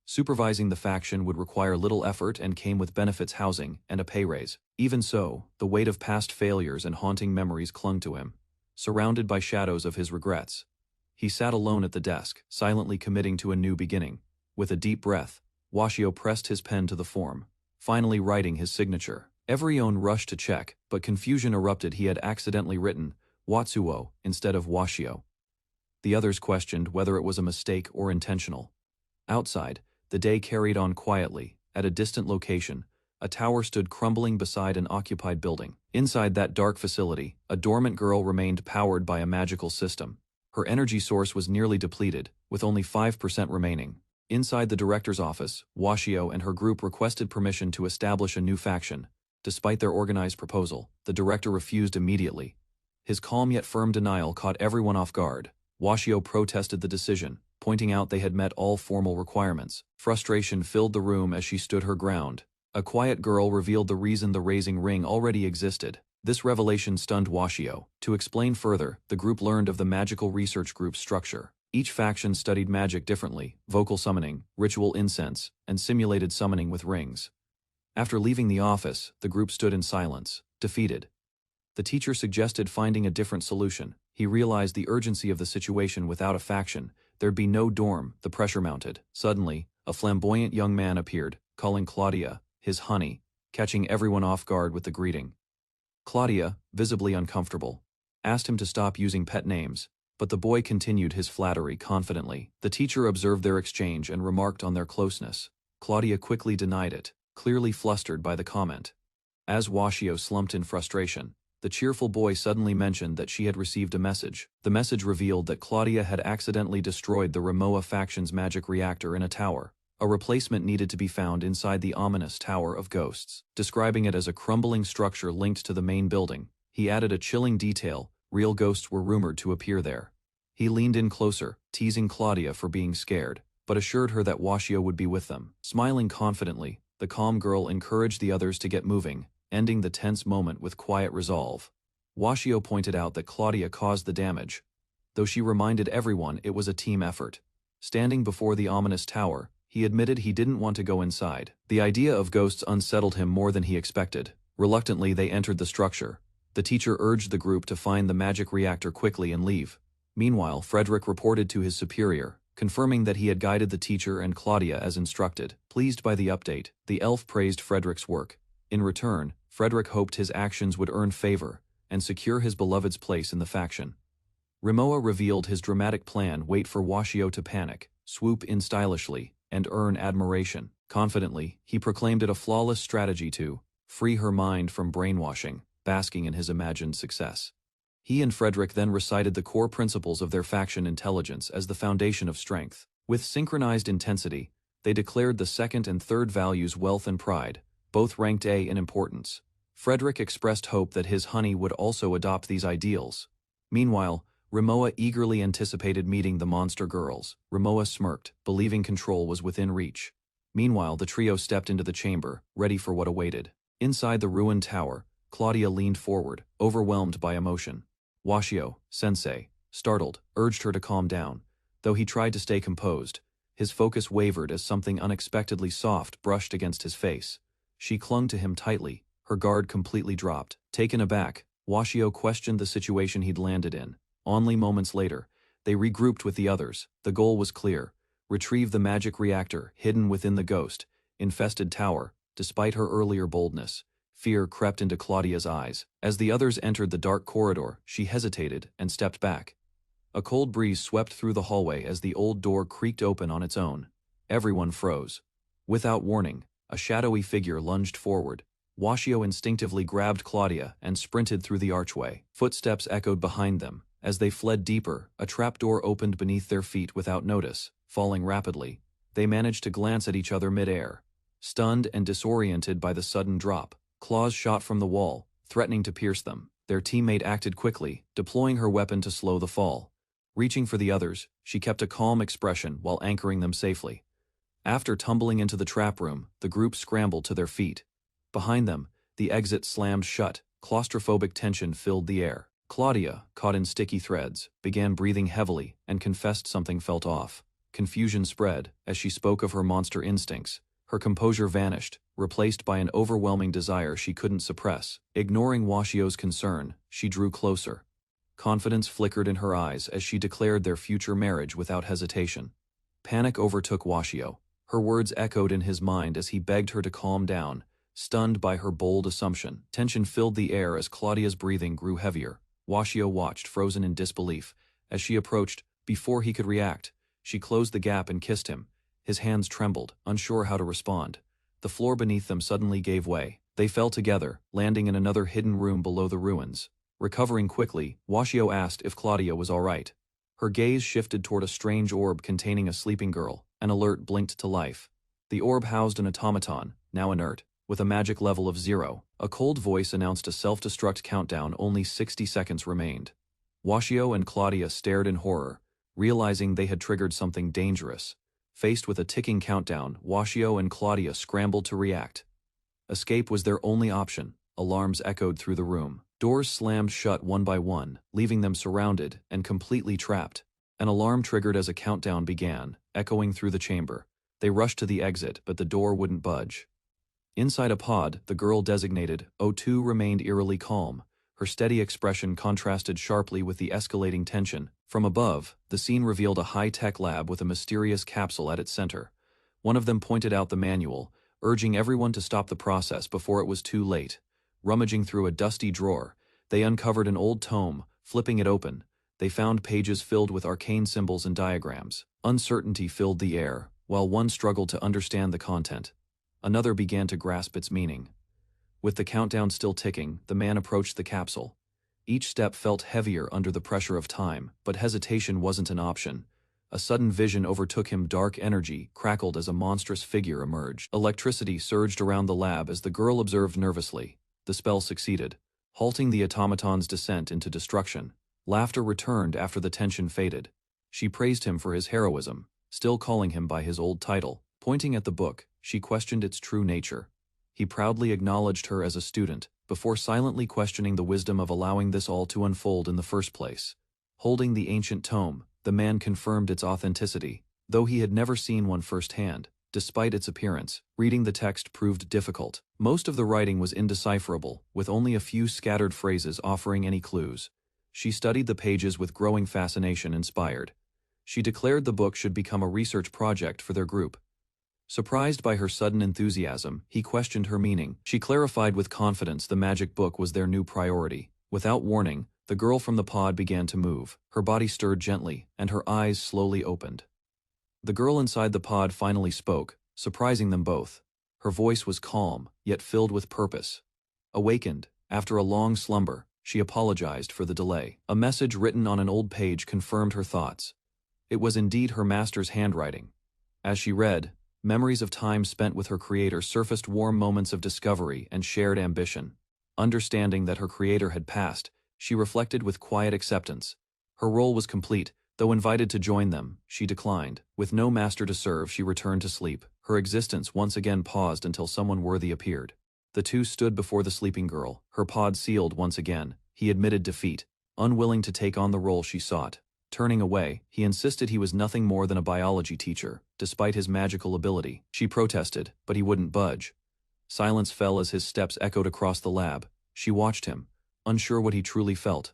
Speaker 1: Supervising the faction would require little effort and came with benefits, housing, and a pay raise. Even so, the weight of past failures and haunting memories clung to him, surrounded by shadows of his regrets. He sat alone at the desk, silently committing to a new beginning. With a deep breath, Washio pressed his pen to the form, finally writing his signature. Everyone rushed to check, but confusion erupted. He had accidentally written Watsuo instead of Washio. The others questioned whether it was a mistake or intentional. Outside, the day carried on quietly. At a distant location, a tower stood crumbling beside an occupied building. Inside that dark facility, a dormant girl remained, powered by a magical system. Her energy source was nearly depleted, with only 5% remaining. Inside the director's office, Washio and her group requested permission to establish a new faction. Despite their organized proposal, the director refused immediately. His calm yet firm denial caught everyone off guard. Washio protested the decision, pointing out they had met all formal requirements. Frustration filled the room as she stood her ground. A quiet girl revealed the reason the raising ring already existed. This revelation stunned Washio. To explain further, the group learned of the magical research group's structure. Each faction studied magic differently: vocal summoning, ritual incense, and simulated summoning with rings. After leaving the office, the group stood in silence, defeated. The teacher suggested finding a different solution. He realized the urgency of the situation. Without a faction, there'd be no dorm. The pressure mounted. Suddenly, a flamboyant young man appeared, calling Claudia his honey, catching everyone off guard with the greeting. Claudia, visibly uncomfortable, asked him to stop using pet names. But the boy continued his flattery confidently. The teacher observed their exchange and remarked on their closeness. Claudia quickly denied it, clearly flustered by the comment. As Washio slumped in frustration, the cheerful boy suddenly mentioned that she had received a message. The message revealed that Claudia had accidentally destroyed the Rimowa faction's magic reactor in a tower. A replacement needed to be found inside the ominous Tower of Ghosts. Describing it as a crumbling structure linked to the main building, he added a chilling detail: real ghosts were rumored to appear there. He leaned in closer, teasing Claudia for being scared, but assured her that Washio would be with them. Smiling confidently, the calm girl encouraged the others to get moving, ending the tense moment with quiet resolve. Washio pointed out that Claudia caused the damage, though she reminded everyone it was a team effort. Standing before the ominous tower, he admitted he didn't want to go inside. The idea of ghosts unsettled him more than he expected. Reluctantly, they entered the structure. The teacher urged the group to find the magic reactor quickly and leave. Meanwhile, Frederick reported to his superior, confirming that he had guided the teacher and Claudia as instructed. Pleased by the update, the elf praised Frederick's work. In return, Frederick hoped his actions would earn favor and secure his beloved's place in the faction. Rimowa revealed his dramatic plan: wait for Washio to panic, swoop in stylishly, and earn admiration. Confidently, he proclaimed it a flawless strategy to free her mind from brainwashing, basking in his imagined success. He and Frederick then recited the core principles of their faction: intelligence as the foundation of strength. With synchronized intensity, they declared the second and third values: wealth and pride, both ranked A in importance. Frederick expressed hope that his honey would also adopt these ideals. Meanwhile, Rimowa eagerly anticipated meeting the monster girls. Rimowa smirked, believing control was within reach. Meanwhile, the trio stepped into the chamber, ready for what awaited. Inside the ruined tower, Claudia leaned forward, overwhelmed by emotion. Washio, sensei, startled, urged her to calm down. Though he tried to stay composed, his focus wavered as something unexpectedly soft brushed against his face. She clung to him tightly, her guard completely dropped. Taken aback, Washio questioned the situation he'd landed in. Only moments later, they regrouped with the others. The goal was clear: retrieve the magic reactor hidden within the ghost-infested tower. Despite her earlier boldness, fear crept into Claudia's eyes. As the others entered the dark corridor, she hesitated and stepped back. A cold breeze swept through the hallway as the old door creaked open on its own. Everyone froze. Without warning, a shadowy figure lunged forward. Washio instinctively grabbed Claudia and sprinted through the archway. Footsteps echoed behind them. As they fled deeper, a trapdoor opened beneath their feet without notice. Falling rapidly, they managed to glance at each other mid-air. Stunned and disoriented by the sudden drop, claws shot from the wall, threatening to pierce them. Their teammate acted quickly, deploying her weapon to slow the fall. Reaching for the others, she kept a calm expression while anchoring them safely. After tumbling into the trap room, the group scrambled to their feet. Behind them, the exit slammed shut. Claustrophobic tension filled the air. Claudia, caught in sticky threads, began breathing heavily and confessed something felt off. Confusion spread as she spoke of her monster instincts. Her composure vanished, replaced by an overwhelming desire she couldn't suppress. Ignoring Washio's concern, she drew closer. Confidence flickered in her eyes as she declared their future marriage without hesitation. Panic overtook Washio. Her words echoed in his mind as he begged her to calm down, stunned by her bold assumption. Tension filled the air as Claudia's breathing grew heavier. Washio watched, frozen in disbelief. As she approached, before he could react, she closed the gap and kissed him. His hands trembled, unsure how to respond. The floor beneath them suddenly gave way. They fell together, landing in another hidden room below the ruins. Recovering quickly, Washio asked if Claudia was all right. Her gaze shifted toward a strange orb containing a sleeping girl. An alert blinked to life. The orb housed an automaton, now inert, with a magic level of 0. A cold voice announced a self-destruct countdown. Only 60 seconds remained. Washio and Claudia stared in horror, realizing they had triggered something dangerous. Faced with a ticking countdown, Washio and Claudia scrambled to react. Escape was their only option. Alarms echoed through the room. Doors slammed shut one by one, leaving them surrounded and completely trapped. An alarm triggered as a countdown began, echoing through the chamber. They rushed to the exit, but the door wouldn't budge. Inside a pod, the girl designated O2 remained eerily calm. Her steady expression contrasted sharply with the escalating tension. From above, the scene revealed a high-tech lab with a mysterious capsule at its center. One of them pointed out the manual, urging everyone to stop the process before it was too late. Rummaging through a dusty drawer, they uncovered an old tome. Flipping it open, They found pages filled with arcane symbols and diagrams. Uncertainty filled the air, while one struggled to understand the content. Another began to grasp its meaning. With the countdown still ticking, the man approached the capsule. Each step felt heavier under the pressure of time, but hesitation wasn't an option. A sudden vision overtook him. Dark energy crackled as a monstrous figure emerged. Electricity surged around the lab as the girl observed nervously. The spell succeeded, halting the automaton's descent into destruction. Laughter returned after the tension faded. She praised him for his heroism, still calling him by his old title. Pointing at the book, she questioned its true nature. He proudly acknowledged her as a student, before silently questioning the wisdom of allowing this all to unfold in the first place. Holding the ancient tome, the man confirmed its authenticity, though he had never seen one firsthand. Despite its appearance, reading the text proved difficult. Most of the writing was indecipherable, with only a few scattered phrases offering any clues. She studied the pages with growing fascination. Inspired, she declared the book should become a research project for their group. Surprised by her sudden enthusiasm, he questioned her meaning. She clarified with confidence the magic book was their new priority. Without warning, the girl from the pod began to move. Her body stirred gently, and her eyes slowly opened. The girl inside the pod finally spoke, surprising them both. Her voice was calm, yet filled with purpose. Awakened, after a long slumber, she apologized for the delay. A message written on an old page confirmed her thoughts. It was indeed her master's handwriting. As she read, memories of time spent with her creator surfaced. Warm moments of discovery and shared ambition. Understanding that her creator had passed, she reflected with quiet acceptance. Her role was complete. Though invited to join them, she declined. With no master to serve, she returned to sleep. Her existence once again paused until someone worthy appeared. The two stood before the sleeping girl, her pod sealed once again. He admitted defeat, unwilling to take on the role she sought. Turning away, he insisted he was nothing more than a biology teacher, despite his magical ability. She protested, but he wouldn't budge. Silence fell as his steps echoed across the lab. She watched him, unsure what he truly felt.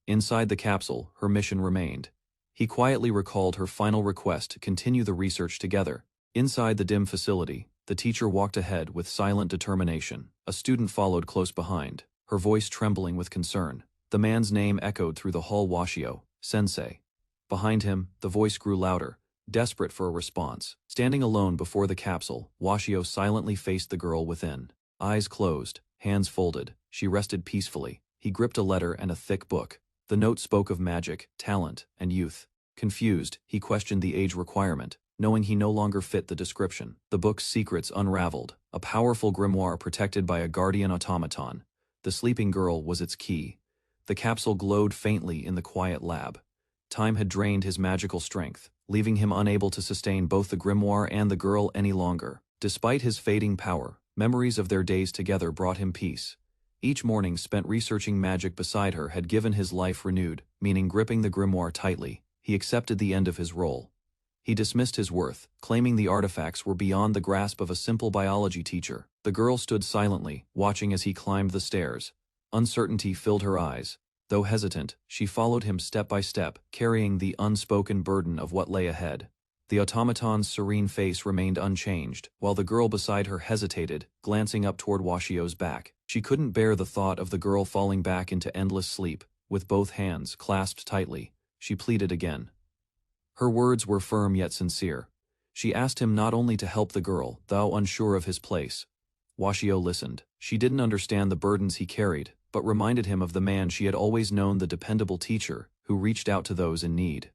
Speaker 1: Inside the capsule, her mission remained. He quietly recalled her final request to continue the research together. Inside the dim facility, the teacher walked ahead with silent determination. A student followed close behind, her voice trembling with concern. The man's name echoed through the hall. Washio, Sensei. Behind him, the voice grew louder, desperate for a response. Standing alone before the capsule, Washio silently faced the girl within. Eyes closed, hands folded, she rested peacefully. He gripped a letter and a thick book. The note spoke of magic, talent, and youth. Confused, he questioned the age requirement, knowing he no longer fit the description. The book's secrets unraveled, a powerful grimoire protected by a guardian automaton. The sleeping girl was its key. The capsule glowed faintly in the quiet lab. Time had drained his magical strength, leaving him unable to sustain both the grimoire and the girl any longer. Despite his fading power, memories of their days together brought him peace. Each morning spent researching magic beside her had given his life renewed meaning. Gripping the grimoire tightly, he accepted the end of his role. He dismissed his worth, claiming the artifacts were beyond the grasp of a simple biology teacher. The girl stood silently, watching as he climbed the stairs. Uncertainty filled her eyes. Though hesitant, she followed him step by step, carrying the unspoken burden of what lay ahead. The automaton's serene face remained unchanged, while the girl beside her hesitated, glancing up toward Washio's back. She couldn't bear the thought of the girl falling back into endless sleep. With both hands clasped tightly, she pleaded again. Her words were firm yet sincere. She asked him not only to help the girl, though unsure of his place. Washio listened. She didn't understand the burdens he carried, but reminded him of the man she had always known, the dependable teacher who reached out to those in need.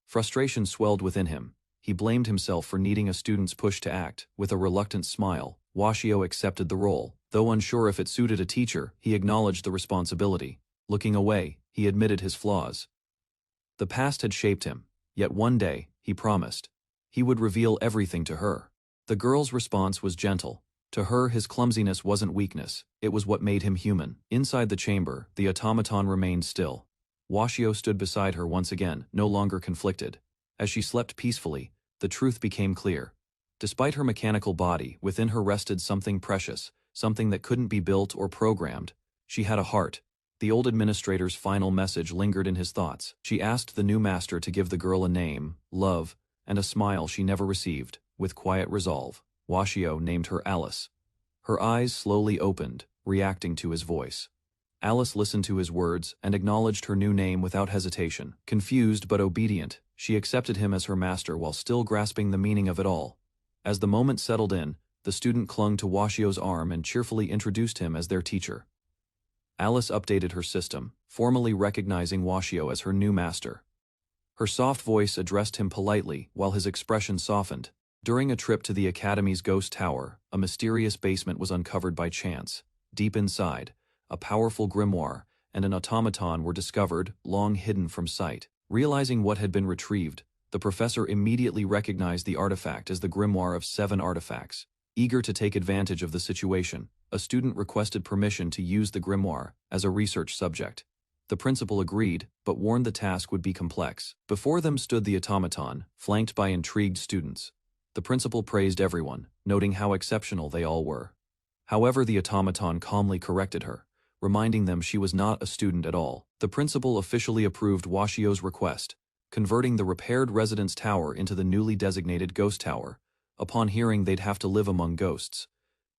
Speaker 1: Frustration swelled within him. He blamed himself for needing a student's push to act. With a reluctant smile, Washio accepted the role. Though unsure if it suited a teacher, he acknowledged the responsibility. Looking away, he admitted his flaws. The past had shaped him, yet one day, he promised, he would reveal everything to her. The girl's response was gentle. To her, his clumsiness wasn't weakness, it was what made him human. Inside the chamber, the automaton remained still. Washio stood beside her once again, no longer conflicted. As she slept peacefully, the truth became clear. Despite her mechanical body, within her rested something precious, something that couldn't be built or programmed. She had a heart. The old administrator's final message lingered in his thoughts. She asked the new master to give the girl a name, love, and a smile she never received. With quiet resolve, Washio named her Alice. Her eyes slowly opened, reacting to his voice. Alice listened to his words and acknowledged her new name without hesitation. Confused but obedient, she accepted him as her master while still grasping the meaning of it all. As the moment settled in, the student clung to Washio's arm and cheerfully introduced him as their teacher. Alice updated her system, formally recognizing Washio as her new master. Her soft voice addressed him politely while his expression softened. During a trip to the Academy's ghost tower, a mysterious basement was uncovered by chance. Deep inside, a powerful grimoire and an automaton were discovered, long hidden from sight. Realizing what had been retrieved, the professor immediately recognized the artifact as the grimoire of 7 artifacts. Eager to take advantage of the situation, a student requested permission to use the grimoire as a research subject. The principal agreed, but warned the task would be complex. Before them stood the automaton, flanked by intrigued students. The principal praised everyone, noting how exceptional they all were. However, the automaton calmly corrected her, reminding them she was not a student at all. The principal officially approved Washio's request, converting the repaired residence tower into the newly designated ghost tower. Upon hearing they'd have to live among ghosts,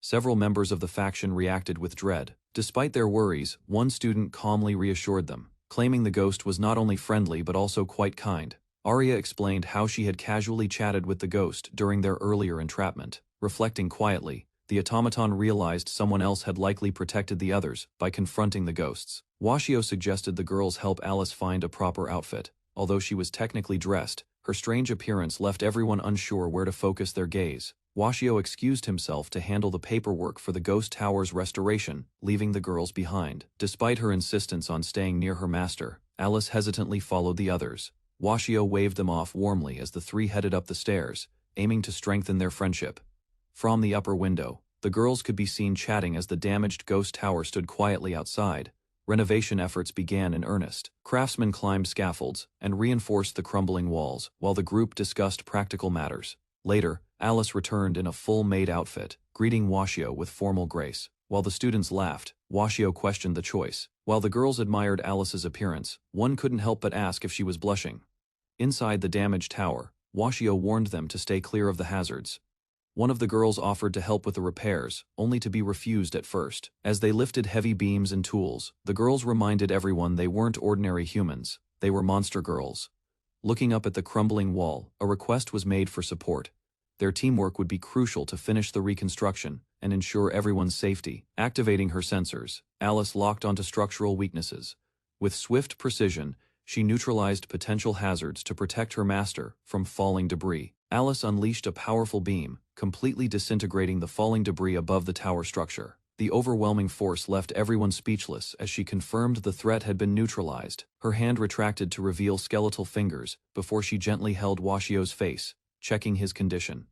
Speaker 1: several members of the faction reacted with dread. Despite their worries, one student calmly reassured them, claiming the ghost was not only friendly but also quite kind. Arya explained how she had casually chatted with the ghost during their earlier entrapment. Reflecting quietly, the automaton realized someone else had likely protected the others by confronting the ghosts. Washio suggested the girls help Alice find a proper outfit. Although she was technically dressed, her strange appearance left everyone unsure where to focus their gaze. Washio excused himself to handle the paperwork for the ghost tower's restoration, leaving the girls behind. Despite her insistence on staying near her master, Alice hesitantly followed the others. Washio waved them off warmly as the three headed up the stairs, aiming to strengthen their friendship. From the upper window, the girls could be seen chatting as the damaged ghost tower stood quietly outside. Renovation efforts began in earnest. Craftsmen climbed scaffolds and reinforced the crumbling walls, while the group discussed practical matters. Later, Alice returned in a full maid outfit, greeting Washio with formal grace. While the students laughed, Washio questioned the choice. While the girls admired Alice's appearance, one couldn't help but ask if she was blushing. Inside the damaged tower, Washio warned them to stay clear of the hazards. One of the girls offered to help with the repairs, only to be refused at first. As they lifted heavy beams and tools, the girls reminded everyone they weren't ordinary humans, they were monster girls. Looking up at the crumbling wall, a request was made for support. Their teamwork would be crucial to finish the reconstruction and ensure everyone's safety. Activating her sensors, Alice locked onto structural weaknesses. With swift precision, she neutralized potential hazards to protect her master from falling debris. Alice unleashed a powerful beam, completely disintegrating the falling debris above the tower structure. The overwhelming force left everyone speechless as she confirmed the threat had been neutralized. Her hand retracted to reveal skeletal fingers before she gently held Washio's face, checking his condition.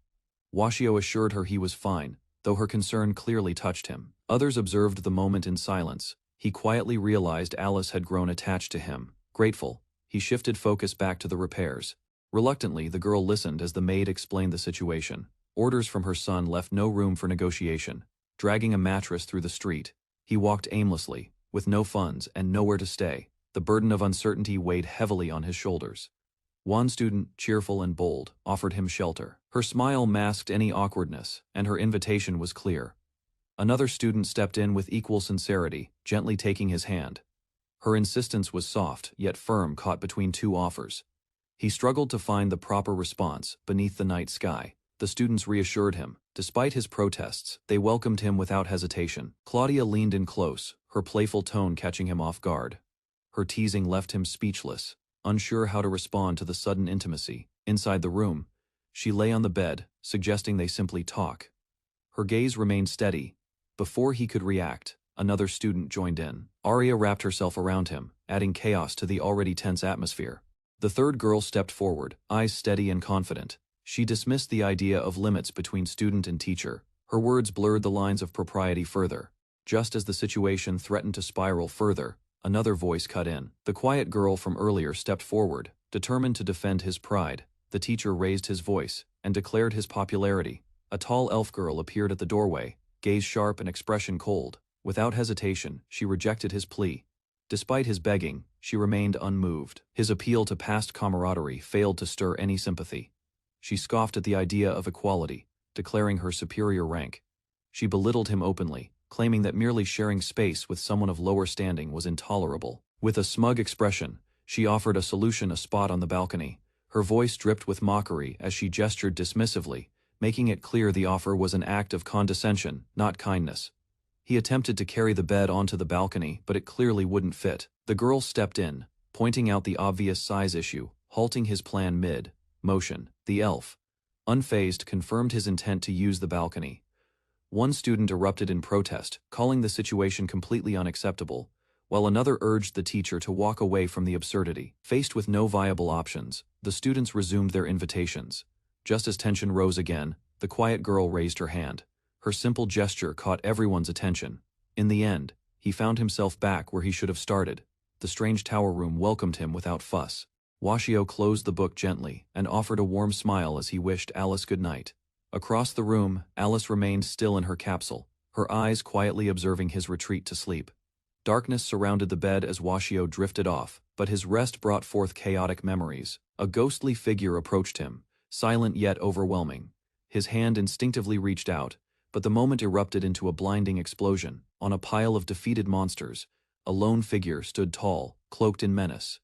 Speaker 1: Washio assured her he was fine, though her concern clearly touched him. Others observed the moment in silence. He quietly realized Alice had grown attached to him. Grateful, he shifted focus back to the repairs. Reluctantly, the girl listened as the maid explained the situation. Orders from her son left no room for negotiation. Dragging a mattress through the street, he walked aimlessly, with no funds and nowhere to stay. The burden of uncertainty weighed heavily on his shoulders. One student, cheerful and bold, offered him shelter. Her smile masked any awkwardness, and her invitation was clear. Another student stepped in with equal sincerity, gently taking his hand. Her insistence was soft, yet firm, caught between two offers. He struggled to find the proper response beneath the night sky. The students reassured him. Despite his protests, they welcomed him without hesitation. Claudia leaned in close, her playful tone catching him off guard. Her teasing left him speechless, unsure how to respond to the sudden intimacy. Inside the room, she lay on the bed, suggesting they simply talk. Her gaze remained steady. Before he could react, another student joined in. Arya wrapped herself around him, adding chaos to the already tense atmosphere. The third girl stepped forward, eyes steady and confident. She dismissed the idea of limits between student and teacher. Her words blurred the lines of propriety further. Just as the situation threatened to spiral further, another voice cut in. The quiet girl from earlier stepped forward, determined to defend his pride. The teacher raised his voice and declared his popularity. A tall elf girl appeared at the doorway, gaze sharp and expression cold. Without hesitation, she rejected his plea. Despite his begging, she remained unmoved. His appeal to past camaraderie failed to stir any sympathy. She scoffed at the idea of equality, declaring her superior rank. She belittled him openly, claiming that merely sharing space with someone of lower standing was intolerable. With a smug expression, she offered a spot on the balcony. Her voice dripped with mockery as she gestured dismissively, making it clear the offer was an act of condescension, not kindness. He attempted to carry the bed onto the balcony, but it clearly wouldn't fit. The girl stepped in, pointing out the obvious size issue, halting his plan mid-motion. The elf, unfazed, confirmed his intent to use the balcony. One student erupted in protest, calling the situation completely unacceptable, while another urged the teacher to walk away from the absurdity. Faced with no viable options, the students resumed their invitations. Just as tension rose again, the quiet girl raised her hand. Her simple gesture caught everyone's attention. In the end, he found himself back where he should have started. The strange tower room welcomed him without fuss. Washio closed the book gently and offered a warm smile as he wished Alice good night. Across the room, Alice remained still in her capsule, her eyes quietly observing his retreat to sleep. Darkness surrounded the bed as Washio drifted off, but his rest brought forth chaotic memories. A ghostly figure approached him, silent yet overwhelming. His hand instinctively reached out, but the moment erupted into a blinding explosion. On a pile of defeated monsters, a lone figure stood tall, cloaked in menace.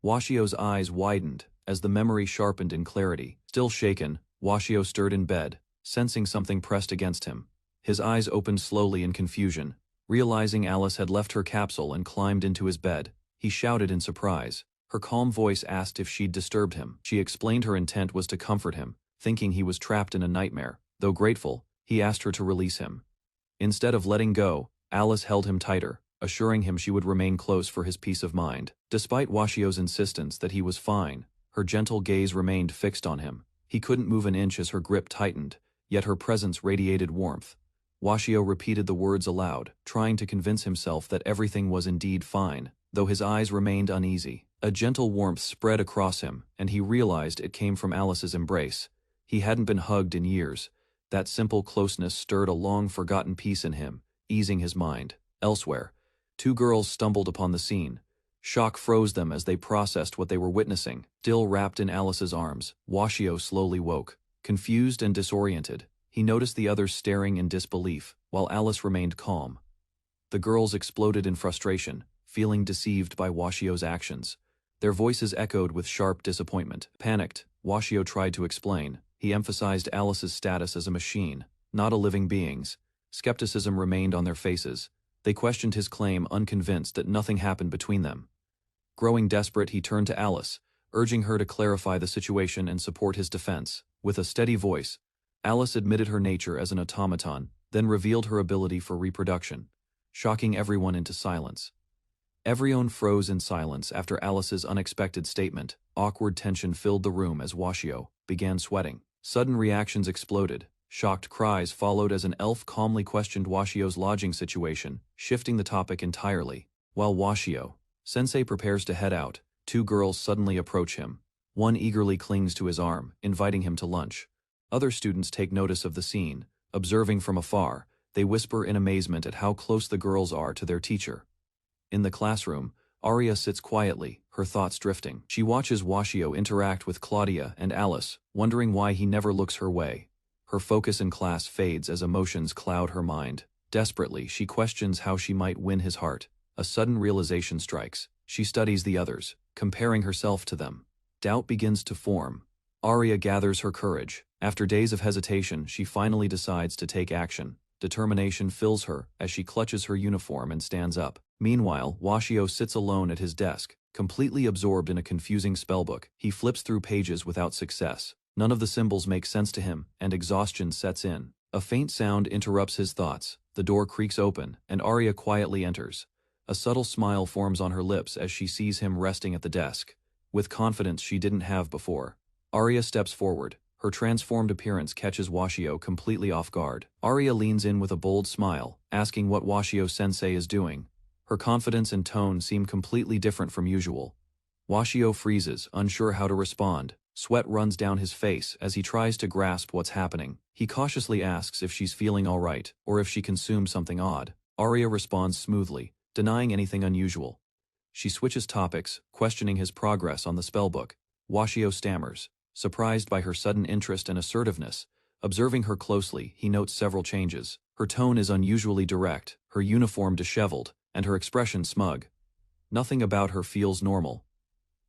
Speaker 1: Washio's eyes widened as the memory sharpened in clarity. Still shaken, Washio stirred in bed, sensing something pressed against him. His eyes opened slowly in confusion. Realizing Alice had left her capsule and climbed into his bed, he shouted in surprise. Her calm voice asked if she'd disturbed him. She explained her intent was to comfort him, thinking he was trapped in a nightmare. Though grateful, he asked her to release him. Instead of letting go, Alice held him tighter, assuring him she would remain close for his peace of mind. Despite Washio's insistence that he was fine, her gentle gaze remained fixed on him. He couldn't move an inch as her grip tightened, yet her presence radiated warmth. Washio repeated the words aloud, trying to convince himself that everything was indeed fine, though his eyes remained uneasy. A gentle warmth spread across him, and he realized it came from Alice's embrace. He hadn't been hugged in years. That simple closeness stirred a long-forgotten peace in him, easing his mind. Elsewhere, two girls stumbled upon the scene. Shock froze them as they processed what they were witnessing. Still wrapped in Alice's arms, Washio slowly woke. Confused and disoriented, he noticed the others staring in disbelief, while Alice remained calm. The girls exploded in frustration, feeling deceived by Washio's actions. Their voices echoed with sharp disappointment. Panicked, Washio tried to explain. He emphasized Alice's status as a machine, not a living being's. Skepticism remained on their faces. They questioned his claim, unconvinced that nothing happened between them. Growing desperate, he turned to Alice, urging her to clarify the situation and support his defense. With a steady voice, Alice admitted her nature as an automaton, then revealed her ability for reproduction, shocking everyone into silence. Everyone froze in silence after Alice's unexpected statement. Awkward tension filled the room as Washio began sweating. Sudden reactions exploded. Shocked cries followed as an elf calmly questioned Washio's lodging situation, shifting the topic entirely. While Washio-sensei prepares to head out, two girls suddenly approach him. One eagerly clings to his arm, inviting him to lunch. Other students take notice of the scene. Observing from afar, they whisper in amazement at how close the girls are to their teacher. In the classroom, Arya sits quietly, her thoughts drifting. She watches Washio interact with Claudia and Alice, wondering why he never looks her way. Her focus in class fades as emotions cloud her mind. Desperately, she questions how she might win his heart. A sudden realization strikes. She studies the others, comparing herself to them. Doubt begins to form. Arya gathers her courage. After days of hesitation, she finally decides to take action. Determination fills her as she clutches her uniform and stands up. Meanwhile, Washio sits alone at his desk, completely absorbed in a confusing spellbook. He flips through pages without success. None of the symbols make sense to him, and exhaustion sets in. A faint sound interrupts his thoughts. The door creaks open, and Arya quietly enters. A subtle smile forms on her lips as she sees him resting at the desk, with confidence she didn't have before. Arya steps forward. Her transformed appearance catches Washio completely off guard. Arya leans in with a bold smile, asking what Washio-sensei is doing. Her confidence and tone seem completely different from usual. Washio freezes, unsure how to respond. Sweat runs down his face as he tries to grasp what's happening. He cautiously asks if she's feeling all right, or if she consumed something odd. Arya responds smoothly, denying anything unusual. She switches topics, questioning his progress on the spellbook. Washio stammers, surprised by her sudden interest and assertiveness. Observing her closely, he notes several changes. Her tone is unusually direct, her uniform disheveled, and her expression smug. Nothing about her feels normal.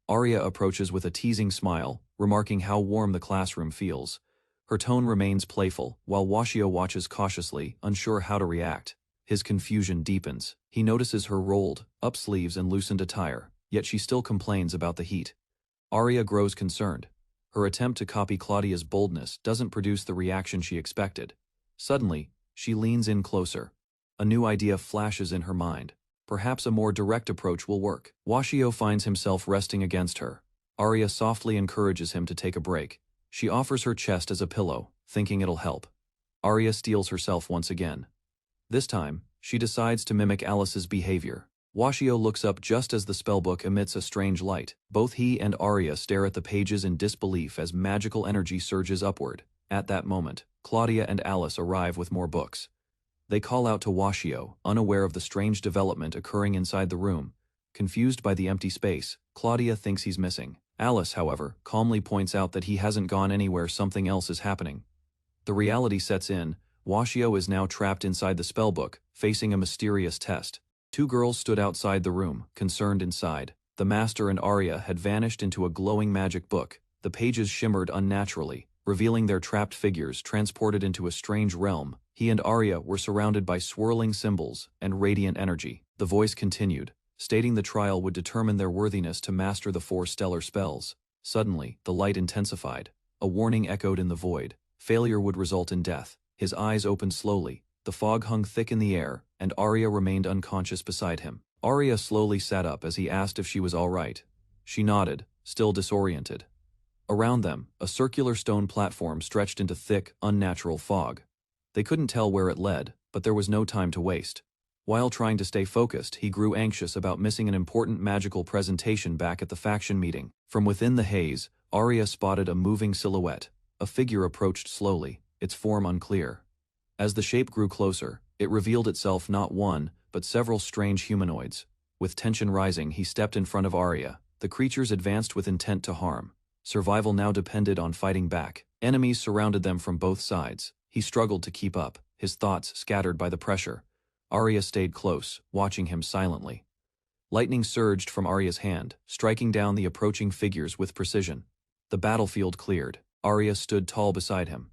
Speaker 1: Arya approaches with a teasing smile, remarking how warm the classroom feels. Her tone remains playful, while Washio watches cautiously, unsure how to react. His confusion deepens. He notices her rolled up sleeves and loosened attire, yet she still complains about the heat. Arya grows concerned. Her attempt to copy Claudia's boldness doesn't produce the reaction she expected. Suddenly, she leans in closer. A new idea flashes in her mind. Perhaps a more direct approach will work. Washio finds himself resting against her. Arya softly encourages him to take a break. She offers her chest as a pillow, thinking it'll help. Arya steels herself once again. This time, she decides to mimic Alice's behavior. Washio looks up just as the spellbook emits a strange light. Both he and Arya stare at the pages in disbelief as magical energy surges upward. At that moment, Claudia and Alice arrive with more books. They call out to Washio, unaware of the strange development occurring inside the room. Confused by the empty space, Claudia thinks he's missing. Alice, however, calmly points out that he hasn't gone anywhere, something else is happening. The reality sets in. Washio is now trapped inside the spellbook, facing a mysterious test. Two girls stood outside the room, concerned inside. The master and Arya had vanished into a glowing magic book. The pages shimmered unnaturally, revealing their trapped figures transported into a strange realm. He and Arya were surrounded by swirling symbols and radiant energy. The voice continued, stating the trial would determine their worthiness to master the 4 stellar spells. Suddenly, the light intensified. A warning echoed in the void. Failure would result in death. His eyes opened slowly. The fog hung thick in the air, and Arya remained unconscious beside him. Arya slowly sat up as he asked if she was all right. She nodded, still disoriented. Around them, a circular stone platform stretched into thick, unnatural fog. They couldn't tell where it led, but there was no time to waste. While trying to stay focused, he grew anxious about missing an important magical presentation back at the faction meeting. From within the haze, Arya spotted a moving silhouette. A figure approached slowly, its form unclear. As the shape grew closer, it revealed itself not one, but several strange humanoids. With tension rising, he stepped in front of Arya. The creatures advanced with intent to harm. Survival now depended on fighting back. Enemies surrounded them from both sides. He struggled to keep up, his thoughts scattered by the pressure. Arya stayed close, watching him silently. Lightning surged from Arya's hand, striking down the approaching figures with precision. The battlefield cleared. Arya stood tall beside him.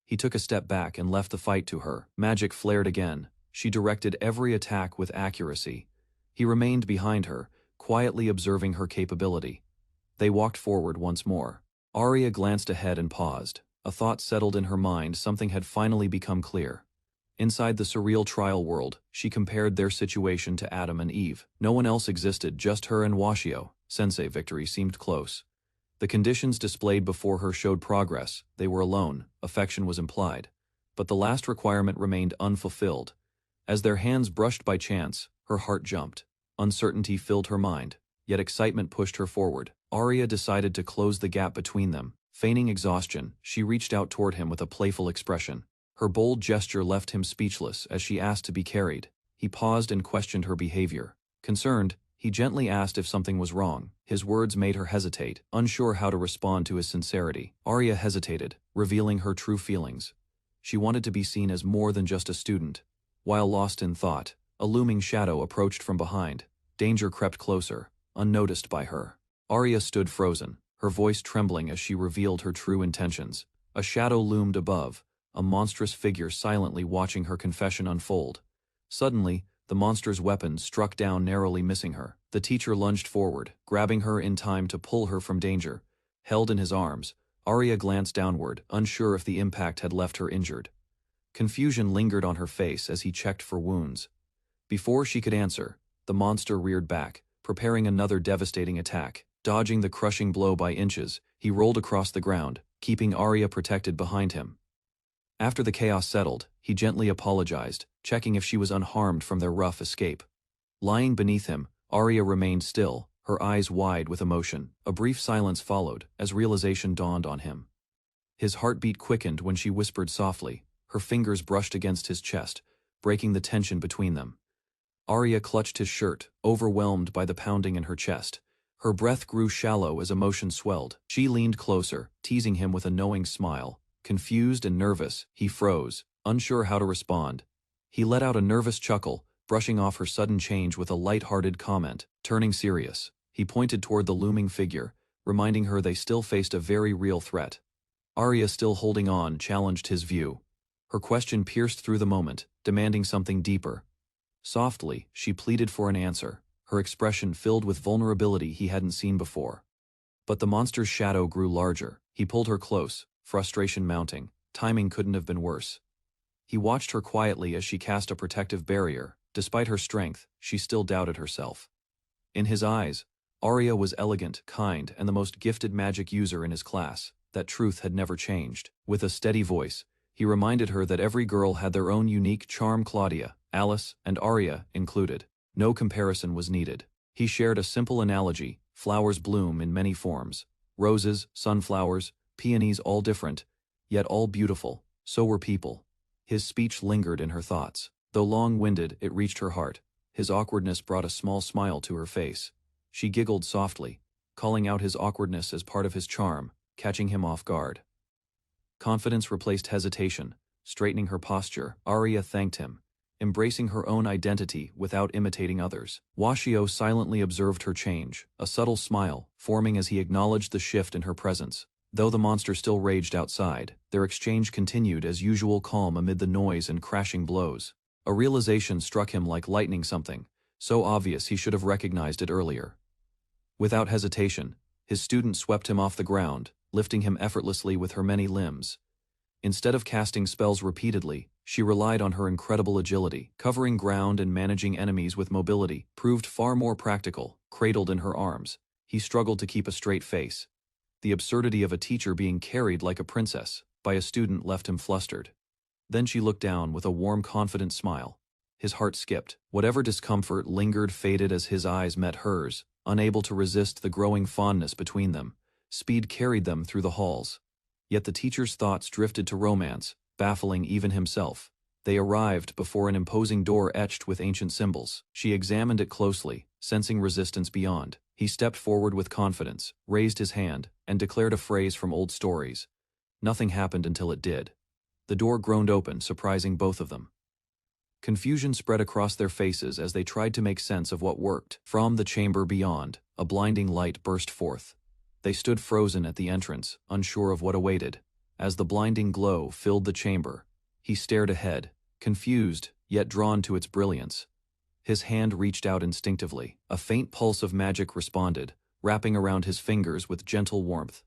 Speaker 1: He took a step back and left the fight to her. Magic flared again. She directed every attack with accuracy. He remained behind her, quietly observing her capability. They walked forward once more. Arya glanced ahead and paused. A thought settled in her mind. Something had finally become clear. Inside the surreal trial world, she compared their situation to Adam and Eve. No one else existed, just her and Washio. Sensei victory seemed close. The conditions displayed before her showed progress. They were alone, affection was implied. But the last requirement remained unfulfilled. As their hands brushed by chance, her heart jumped. Uncertainty filled her mind, yet excitement pushed her forward. Arya decided to close the gap between them. Feigning exhaustion, she reached out toward him with a playful expression. Her bold gesture left him speechless as she asked to be carried. He paused and questioned her behavior. Concerned, he gently asked if something was wrong. His words made her hesitate, unsure how to respond to his sincerity. Arya hesitated, revealing her true feelings. She wanted to be seen as more than just a student. While lost in thought, a looming shadow approached from behind. Danger crept closer, unnoticed by her. Arya stood frozen, her voice trembling as she revealed her true intentions. A shadow loomed above, a monstrous figure silently watching her confession unfold. Suddenly, the monster's weapon struck down, narrowly missing her. The teacher lunged forward, grabbing her in time to pull her from danger. Held in his arms, Arya glanced downward, unsure if the impact had left her injured. Confusion lingered on her face as he checked for wounds. Before she could answer, the monster reared back, preparing another devastating attack. Dodging the crushing blow by inches, he rolled across the ground, keeping Arya protected behind him. After the chaos settled, he gently apologized, checking if she was unharmed from their rough escape. Lying beneath him, Arya remained still, her eyes wide with emotion. A brief silence followed, as realization dawned on him. His heartbeat quickened when she whispered softly. Her fingers brushed against his chest, breaking the tension between them. Arya clutched his shirt, overwhelmed by the pounding in her chest. Her breath grew shallow as emotion swelled. She leaned closer, teasing him with a knowing smile. Confused and nervous, he froze, unsure how to respond. He let out a nervous chuckle, brushing off her sudden change with a light-hearted comment. Turning serious, he pointed toward the looming figure, reminding her they still faced a very real threat. Arya, still holding on, challenged his view. Her question pierced through the moment, demanding something deeper. Softly, she pleaded for an answer, her expression filled with vulnerability he hadn't seen before. But the monster's shadow grew larger. He pulled her close, frustration mounting. Timing couldn't have been worse. He watched her quietly as she cast a protective barrier. Despite her strength, she still doubted herself. In his eyes, Arya was elegant, kind, and the most gifted magic user in his class. That truth had never changed. With a steady voice, he reminded her that every girl had their own unique charm, Claudia, Alice, and Arya included. No comparison was needed. He shared a simple analogy: flowers bloom in many forms. Roses, sunflowers, peonies, all different, yet all beautiful. So were people. His speech lingered in her thoughts. Though long-winded, it reached her heart. His awkwardness brought a small smile to her face. She giggled softly, calling out his awkwardness as part of his charm, catching him off guard. Confidence replaced hesitation. Straightening her posture, Arya thanked him, embracing her own identity without imitating others. Washio silently observed her change, a subtle smile forming as he acknowledged the shift in her presence. Though the monster still raged outside, their exchange continued as usual, calm amid the noise and crashing blows. A realization struck him like lightning, something so obvious he should have recognized it earlier. Without hesitation, his student swept him off the ground, lifting him effortlessly with her many limbs. Instead of casting spells repeatedly, she relied on her incredible agility. Covering ground and managing enemies with mobility proved far more practical. Cradled in her arms, he struggled to keep a straight face. The absurdity of a teacher being carried like a princess by a student left him flustered. Then she looked down with a warm, confident smile. His heart skipped. Whatever discomfort lingered faded as his eyes met hers, unable to resist the growing fondness between them. Speed carried them through the halls. Yet the teacher's thoughts drifted to romance, baffling even himself. They arrived before an imposing door etched with ancient symbols. She examined it closely, sensing resistance beyond. He stepped forward with confidence, raised his hand, and declared a phrase from old stories. Nothing happened until it did. The door groaned open, surprising both of them. Confusion spread across their faces as they tried to make sense of what worked. From the chamber beyond, a blinding light burst forth. They stood frozen at the entrance, unsure of what awaited. As the blinding glow filled the chamber, he stared ahead, confused, yet drawn to its brilliance. His hand reached out instinctively. A faint pulse of magic responded, wrapping around his fingers with gentle warmth.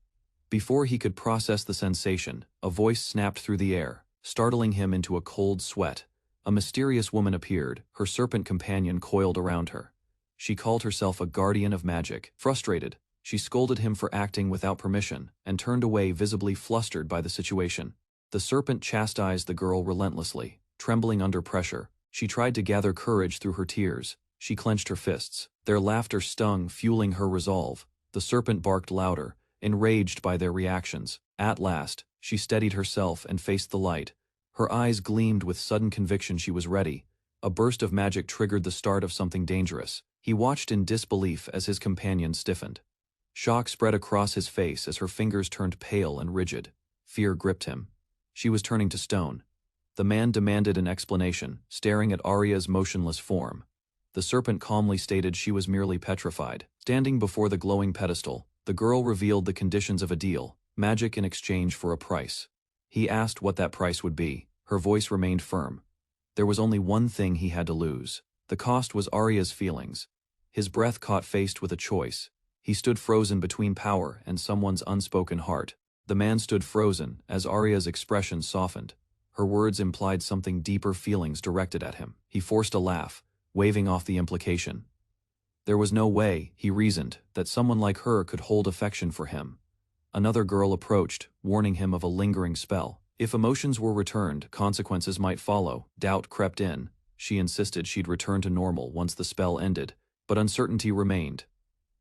Speaker 1: Before he could process the sensation, a voice snapped through the air, startling him into a cold sweat. A mysterious woman appeared, her serpent companion coiled around her. She called herself a guardian of magic. Frustrated, she scolded him for acting without permission, and turned away, visibly flustered by the situation. The serpent chastised the girl relentlessly. Trembling under pressure, she tried to gather courage through her tears. She clenched her fists. Their laughter stung, fueling her resolve. The serpent barked louder, enraged by their reactions. At last, she steadied herself and faced the light. Her eyes gleamed with sudden conviction. She was ready. A burst of magic triggered the start of something dangerous. He watched in disbelief as his companion stiffened. Shock spread across his face as her fingers turned pale and rigid. Fear gripped him. She was turning to stone. The man demanded an explanation, staring at Arya's motionless form. The serpent calmly stated she was merely petrified. Standing before the glowing pedestal, the girl revealed the conditions of a deal: magic in exchange for a price. He asked what that price would be. Her voice remained firm. There was only one thing he had to lose. The cost was Arya's feelings. His breath caught, faced with a choice. He stood frozen between power and someone's unspoken heart. The man stood frozen as Arya's expression softened. Her words implied something deeper, feelings directed at him. He forced a laugh, waving off the implication. There was no way, he reasoned, that someone like her could hold affection for him. Another girl approached, warning him of a lingering spell. If emotions were returned, consequences might follow. Doubt crept in. She insisted she'd return to normal once the spell ended, but uncertainty remained.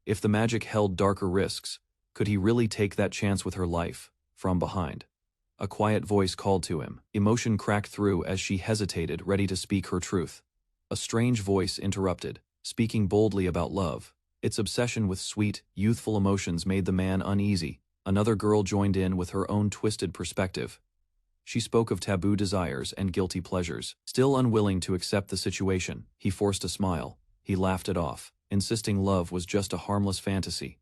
Speaker 1: If the magic held darker risks, could he really take that chance with her life? From behind, a quiet voice called to him. Emotion cracked through as she hesitated, ready to speak her truth. A strange voice interrupted, speaking boldly about love. Its obsession with sweet, youthful emotions made the man uneasy. Another girl joined in with her own twisted perspective. She spoke of taboo desires and guilty pleasures. Still unwilling to accept the situation, he forced a smile. He laughed it off, insisting love was just a harmless fantasy.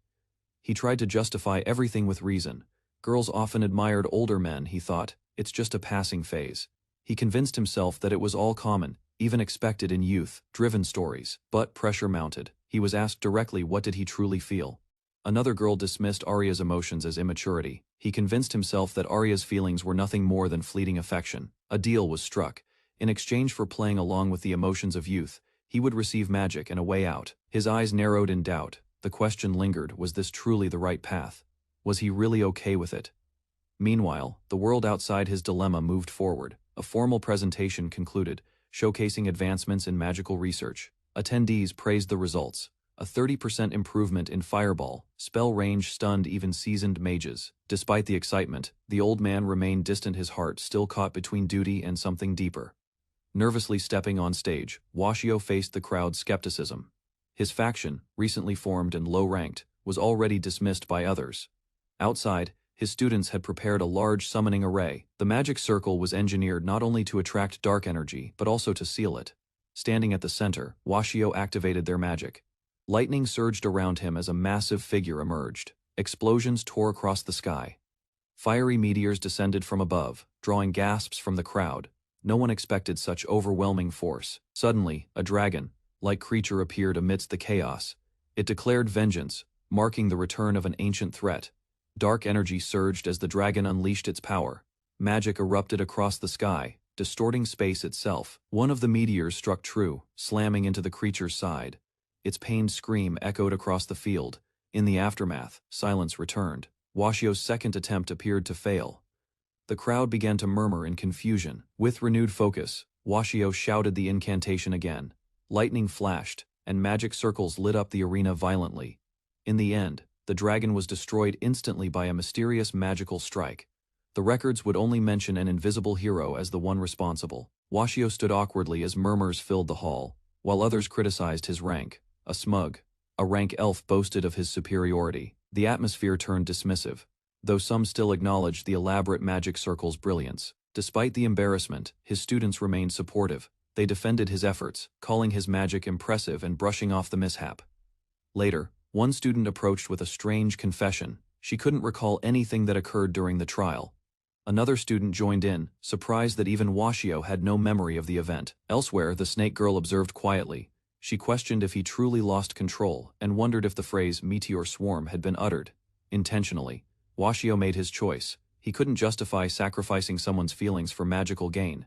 Speaker 1: He tried to justify everything with reason. Girls often admired older men, he thought. It's just a passing phase. He convinced himself that it was all common, even expected in youth-driven stories. But pressure mounted. He was asked directly what did he truly feel. Another girl dismissed Arya's emotions as immaturity. He convinced himself that Arya's feelings were nothing more than fleeting affection. A deal was struck. In exchange for playing along with the emotions of youth, he would receive magic and a way out. His eyes narrowed in doubt. The question lingered, was this truly the right path? Was he really okay with it? Meanwhile, the world outside his dilemma moved forward. A formal presentation concluded, showcasing advancements in magical research. Attendees praised the results. A 30% improvement in fireball, spell range stunned even seasoned mages. Despite the excitement, the old man remained distant, his heart still caught between duty and something deeper. Nervously stepping on stage, Washio faced the crowd's skepticism. His faction, recently formed and low-ranked, was already dismissed by others. Outside, his students had prepared a large summoning array. The magic circle was engineered not only to attract dark energy, but also to seal it. Standing at the center, Washio activated their magic. Lightning surged around him as a massive figure emerged. Explosions tore across the sky. Fiery meteors descended from above, drawing gasps from the crowd. No one expected such overwhelming force. Suddenly, a dragon-like creature appeared amidst the chaos. It declared vengeance, marking the return of an ancient threat. Dark energy surged as the dragon unleashed its power. Magic erupted across the sky, distorting space itself. One of the meteors struck true, slamming into the creature's side. Its pained scream echoed across the field. In the aftermath, silence returned. Washio's second attempt appeared to fail. The crowd began to murmur in confusion. With renewed focus, Washio shouted the incantation again. Lightning flashed, and magic circles lit up the arena violently. In the end, the dragon was destroyed instantly by a mysterious magical strike. The records would only mention an invisible hero as the one responsible. Washio stood awkwardly as murmurs filled the hall, while others criticized his rank. A rank elf boasted of his superiority. The atmosphere turned dismissive, though some still acknowledged the elaborate magic circle's brilliance. Despite the embarrassment, his students remained supportive. They defended his efforts, calling his magic impressive and brushing off the mishap. Later, one student approached with a strange confession. She couldn't recall anything that occurred during the trial. Another student joined in, surprised that even Washio had no memory of the event. Elsewhere, the snake girl observed quietly. She questioned if he truly lost control and wondered if the phrase meteor swarm had been uttered intentionally. Washio made his choice. He couldn't justify sacrificing someone's feelings for magical gain.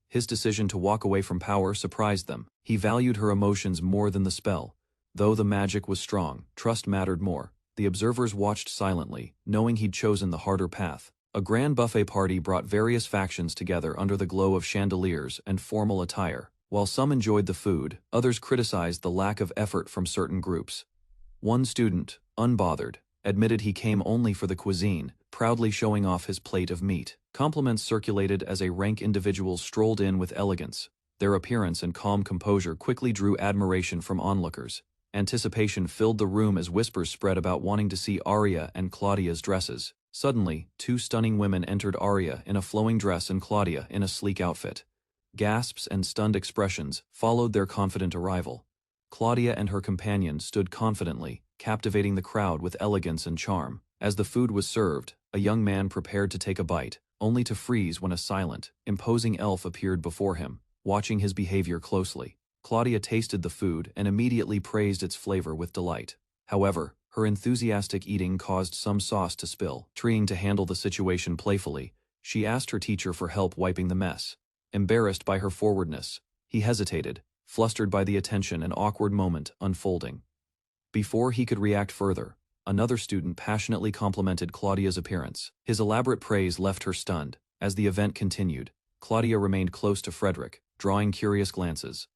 Speaker 1: His decision to walk away from power surprised them. He valued her emotions more than the spell. Though the magic was strong, trust mattered more. The observers watched silently, knowing he'd chosen the harder path. A grand buffet party brought various factions together under the glow of chandeliers and formal attire. While some enjoyed the food, others criticized the lack of effort from certain groups. One student, unbothered, admitted he came only for the cuisine, proudly showing off his plate of meat. Compliments circulated as a rank individuals strolled in with elegance. Their appearance and calm composure quickly drew admiration from onlookers. Anticipation filled the room as whispers spread about wanting to see Arya and Claudia's dresses. Suddenly, two stunning women entered, Arya in a flowing dress and Claudia in a sleek outfit. Gasps and stunned expressions followed their confident arrival. Claudia and her companion stood confidently, captivating the crowd with elegance and charm. As the food was served, a young man prepared to take a bite, only to freeze when a silent, imposing elf appeared before him, watching his behavior closely. Claudia tasted the food and immediately praised its flavor with delight. However, her enthusiastic eating caused some sauce to spill. Trying to handle the situation playfully, she asked her teacher for help wiping the mess. Embarrassed by her forwardness, he hesitated, flustered by the attention and awkward moment unfolding. Before he could react further, another student passionately complimented Claudia's appearance. His elaborate praise left her stunned. As the event continued, Claudia remained close to Frederick, drawing curious glances.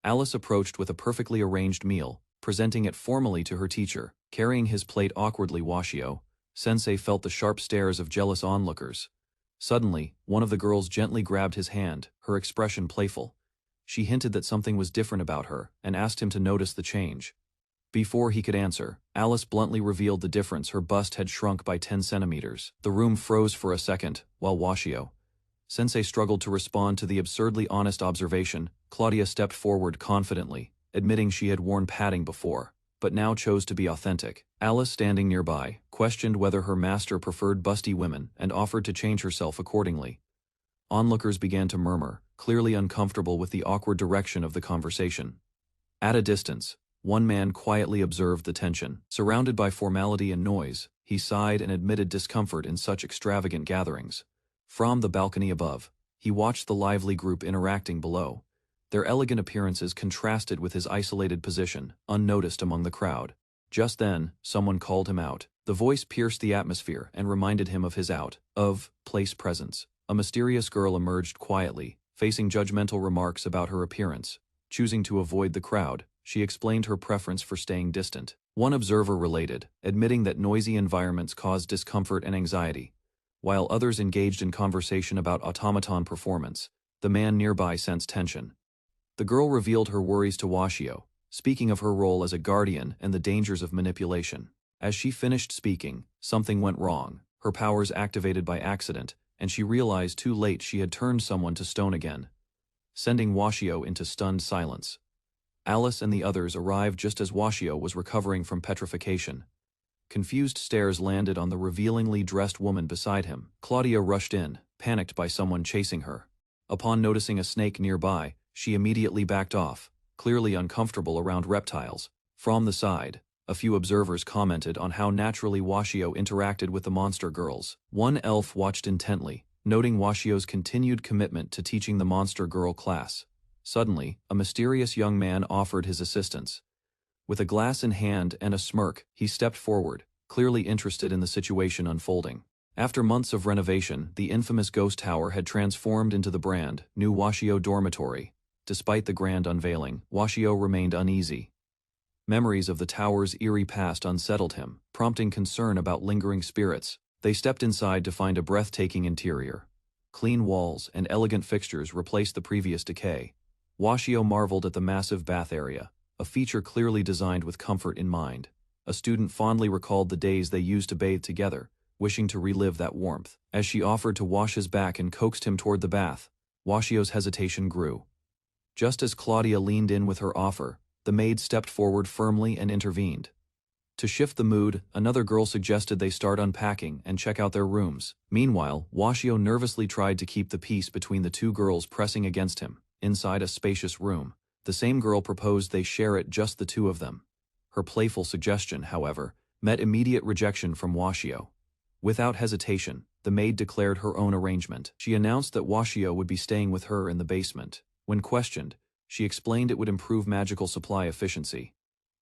Speaker 1: Alice approached with a perfectly arranged meal, presenting it formally to her teacher. Carrying his plate awkwardly, Washio Sensei felt the sharp stares of jealous onlookers. Suddenly, one of the girls gently grabbed his hand, her expression playful. She hinted that something was different about her and asked him to notice the change. Before he could answer, Alice bluntly revealed the difference. Her bust had shrunk by 10 centimeters. The room froze for a second, while Sensei struggled to respond to the absurdly honest observation. Claudia stepped forward confidently, admitting she had worn padding before, but now chose to be authentic. Alice, standing nearby, questioned whether her master preferred busty women and offered to change herself accordingly. Onlookers began to murmur, clearly uncomfortable with the awkward direction of the conversation. At a distance, one man quietly observed the tension. Surrounded by formality and noise, he sighed and admitted discomfort in such extravagant gatherings. From the balcony above, he watched the lively group interacting below. Their elegant appearances contrasted with his isolated position, unnoticed among the crowd. Just then, someone called him out. The voice pierced the atmosphere and reminded him of his out-of-place presence. A mysterious girl emerged quietly, facing judgmental remarks about her appearance. Choosing to avoid the crowd, she explained her preference for staying distant. One observer related, admitting that noisy environments caused discomfort and anxiety. While others engaged in conversation about automaton performance, the man nearby sensed tension. The girl revealed her worries to Washio, speaking of her role as a guardian and the dangers of manipulation. As she finished speaking, something went wrong. Her powers activated by accident, and she realized too late she had turned someone to stone again, sending Washio into stunned silence. Alice and the others arrived just as Washio was recovering from petrification. Confused stares landed on the revealingly dressed woman beside him. Claudia rushed in, panicked by someone chasing her. Upon noticing a snake nearby, she immediately backed off, clearly uncomfortable around reptiles. From the side, a few observers commented on how naturally Washio interacted with the monster girls. One elf watched intently, noting Washio's continued commitment to teaching the monster girl class. Suddenly, a mysterious young man offered his assistance. With a glass in hand and a smirk, he stepped forward, clearly interested in the situation unfolding. After months of renovation, the infamous ghost tower had transformed into the brand new Washio dormitory. Despite the grand unveiling, Washio remained uneasy. Memories of the tower's eerie past unsettled him, prompting concern about lingering spirits. They stepped inside to find a breathtaking interior. Clean walls and elegant fixtures replaced the previous decay. Washio marveled at the massive bath area, a feature clearly designed with comfort in mind. A student fondly recalled the days they used to bathe together, wishing to relive that warmth. As she offered to wash his back and coaxed him toward the bath, Washio's hesitation grew. Just as Claudia leaned in with her offer, the maid stepped forward firmly and intervened. To shift the mood, another girl suggested they start unpacking and check out their rooms. Meanwhile, Washio nervously tried to keep the peace between the two girls pressing against him. Inside a spacious room, the same girl proposed they share it, just the two of them. Her playful suggestion, however, met immediate rejection from Washio. Without hesitation, the maid declared her own arrangement. She announced that Washio would be staying with her in the basement. When questioned, she explained it would improve magical supply efficiency.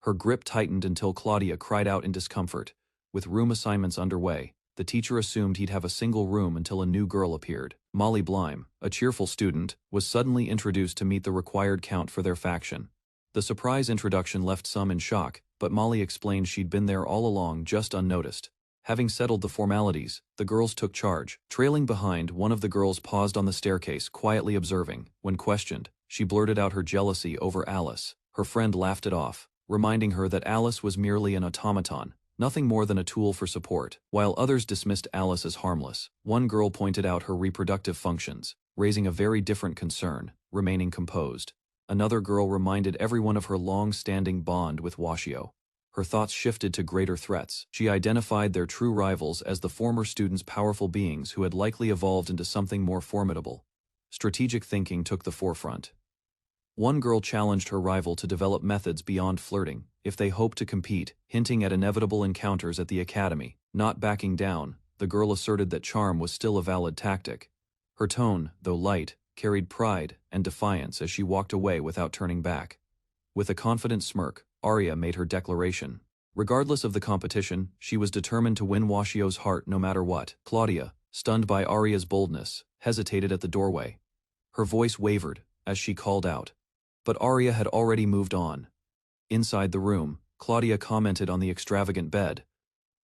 Speaker 1: Her grip tightened until Claudia cried out in discomfort. With room assignments underway, the teacher assumed he'd have a single room until a new girl appeared. Molly Blime, a cheerful student, was suddenly introduced to meet the required count for their faction. The surprise introduction left some in shock, but Molly explained she'd been there all along, just unnoticed. Having settled the formalities, the girls took charge. Trailing behind, one of the girls paused on the staircase, quietly observing. When questioned, she blurted out her jealousy over Alice. Her friend laughed it off, reminding her that Alice was merely an automaton, nothing more than a tool for support. While others dismissed Alice as harmless, one girl pointed out her reproductive functions, raising a very different concern. Remaining composed, another girl reminded everyone of her long-standing bond with Washio. Her thoughts shifted to greater threats. She identified their true rivals as the former students' powerful beings who had likely evolved into something more formidable. Strategic thinking took the forefront. One girl challenged her rival to develop methods beyond flirting if they hoped to compete, hinting at inevitable encounters at the academy. Not backing down, the girl asserted that charm was still a valid tactic. Her tone, though light, carried pride and defiance as she walked away without turning back. With a confident smirk, Arya made her declaration. Regardless of the competition, she was determined to win Washio's heart no matter what. Claudia, stunned by Arya's boldness, hesitated at the doorway. Her voice wavered as she called out. But Arya had already moved on. Inside the room, Claudia commented on the extravagant bed.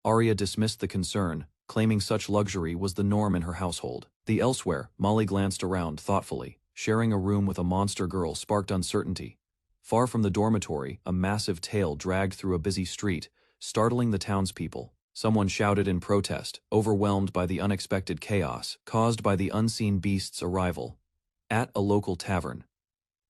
Speaker 1: Arya dismissed the concern, claiming such luxury was the norm in her household. Elsewhere, Molly glanced around thoughtfully. Sharing a room with a monster girl sparked uncertainty. Far from the dormitory, a massive tail dragged through a busy street, startling the townspeople. Someone shouted in protest, overwhelmed by the unexpected chaos caused by the unseen beast's arrival. At a local tavern,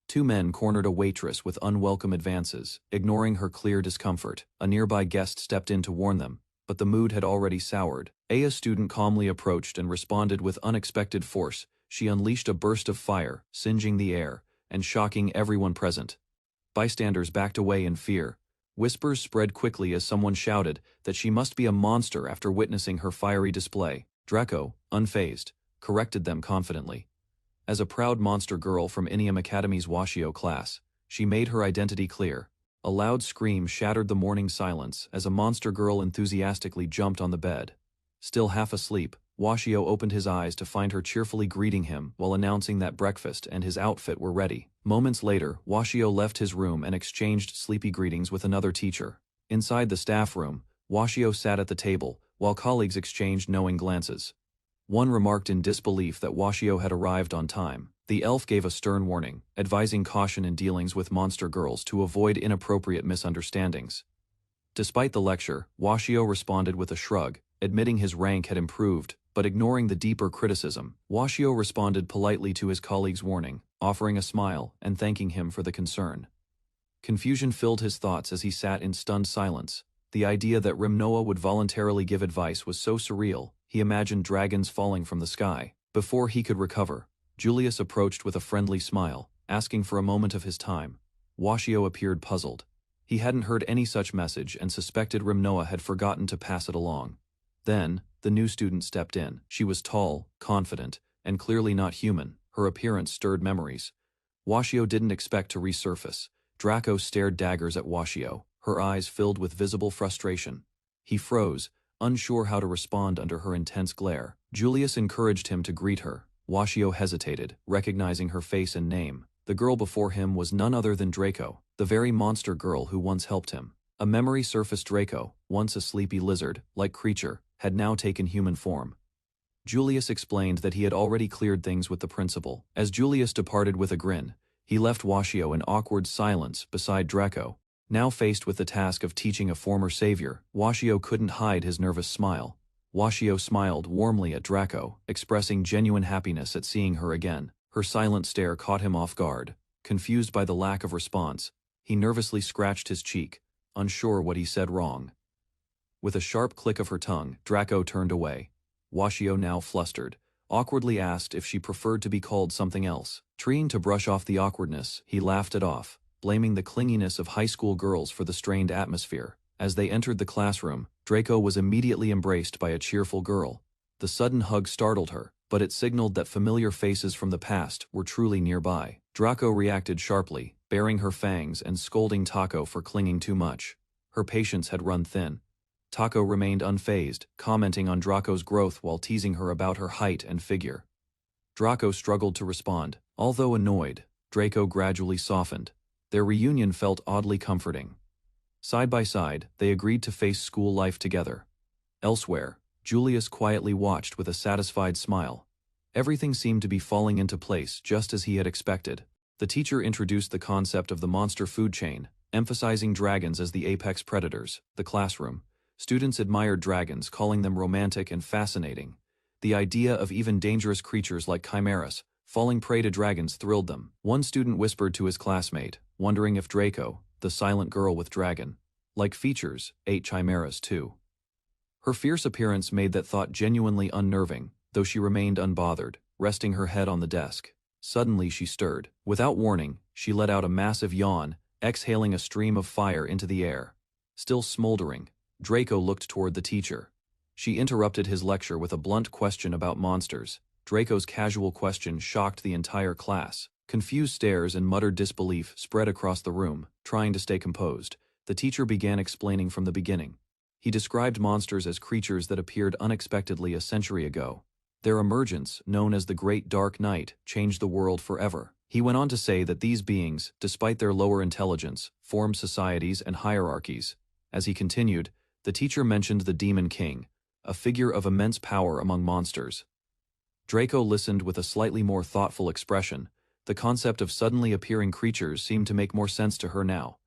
Speaker 1: two men cornered a waitress with unwelcome advances, ignoring her clear discomfort. A nearby guest stepped in to warn them, but the mood had already soured. A student calmly approached and responded with unexpected force. She unleashed a burst of fire, singeing the air and shocking everyone present. Bystanders backed away in fear. Whispers spread quickly as someone shouted that she must be a monster after witnessing her fiery display. Draco, unfazed, corrected them confidently. As a proud monster girl from Inium Academy's Washio class, she made her identity clear. A loud scream shattered the morning silence as a monster girl enthusiastically jumped on the bed. Still half asleep, Washio opened his eyes to find her cheerfully greeting him while announcing that breakfast and his outfit were ready. Moments later, Washio left his room and exchanged sleepy greetings with another teacher. Inside the staff room, Washio sat at the table, while colleagues exchanged knowing glances. One remarked in disbelief that Washio had arrived on time. The elf gave a stern warning, advising caution in dealings with monster girls to avoid inappropriate misunderstandings. Despite the lecture, Washio responded with a shrug, admitting his rank had improved, but ignoring the deeper criticism. Washio responded politely to his colleague's warning, offering a smile and thanking him for the concern. Confusion filled his thoughts as he sat in stunned silence. The idea that Rimnoa would voluntarily give advice was so surreal, he imagined dragons falling from the sky. Before he could recover, Julius approached with a friendly smile, asking for a moment of his time. Washio appeared puzzled. He hadn't heard any such message and suspected Rimnoa had forgotten to pass it along. Then, the new student stepped in. She was tall, confident, and clearly not human. Her appearance stirred memories. Washio didn't expect to resurface. Draco stared daggers at Washio, her eyes filled with visible frustration. He froze, unsure how to respond under her intense glare. Julius encouraged him to greet her. Washio hesitated, recognizing her face and name. The girl before him was none other than Draco, the very monster girl who once helped him. A memory surfaced. Draco, once a sleepy lizard-like creature, had now taken human form. Julius explained that he had already cleared things with the principal. As Julius departed with a grin, he left Washio in awkward silence beside Draco. Now faced with the task of teaching a former savior, Washio couldn't hide his nervous smile. Washio smiled warmly at Draco, expressing genuine happiness at seeing her again. Her silent stare caught him off guard. Confused by the lack of response, he nervously scratched his cheek, unsure what he said wrong. With a sharp click of her tongue, Draco turned away. Washio, now flustered, awkwardly asked if she preferred to be called something else. Trying to brush off the awkwardness, he laughed it off, blaming the clinginess of high school girls for the strained atmosphere. As they entered the classroom, Draco was immediately embraced by a cheerful girl. The sudden hug startled her, but it signaled that familiar faces from the past were truly nearby. Draco reacted sharply, baring her fangs and scolding Taco for clinging too much. Her patience had run thin. Taco remained unfazed, commenting on Draco's growth while teasing her about her height and figure. Draco struggled to respond. Although annoyed, Draco gradually softened. Their reunion felt oddly comforting. Side by side, they agreed to face school life together. Elsewhere, Julius quietly watched with a satisfied smile. Everything seemed to be falling into place just as he had expected. The teacher introduced the concept of the monster food chain, emphasizing dragons as the apex predators. The classroom. Students admired dragons, calling them romantic and fascinating. The idea of even dangerous creatures like chimeras falling prey to dragons thrilled them. One student whispered to his classmate, wondering if Draco, the silent girl with dragon-like features, ate chimeras too. Her fierce appearance made that thought genuinely unnerving, though she remained unbothered, resting her head on the desk. Suddenly she stirred. Without warning, she let out a massive yawn, exhaling a stream of fire into the air. Still smoldering, Draco looked toward the teacher. She interrupted his lecture with a blunt question about monsters. Draco's casual question shocked the entire class. Confused stares and muttered disbelief spread across the room. Trying to stay composed, the teacher began explaining from the beginning. He described monsters as creatures that appeared unexpectedly a century ago. Their emergence, known as the Great Dark Night, changed the world forever. He went on to say that these beings, despite their lower intelligence, formed societies and hierarchies. As he continued, the teacher mentioned the Demon King, a figure of immense power among monsters. Draco listened with a slightly more thoughtful expression, The concept of suddenly appearing creatures seemed to make more sense to her now,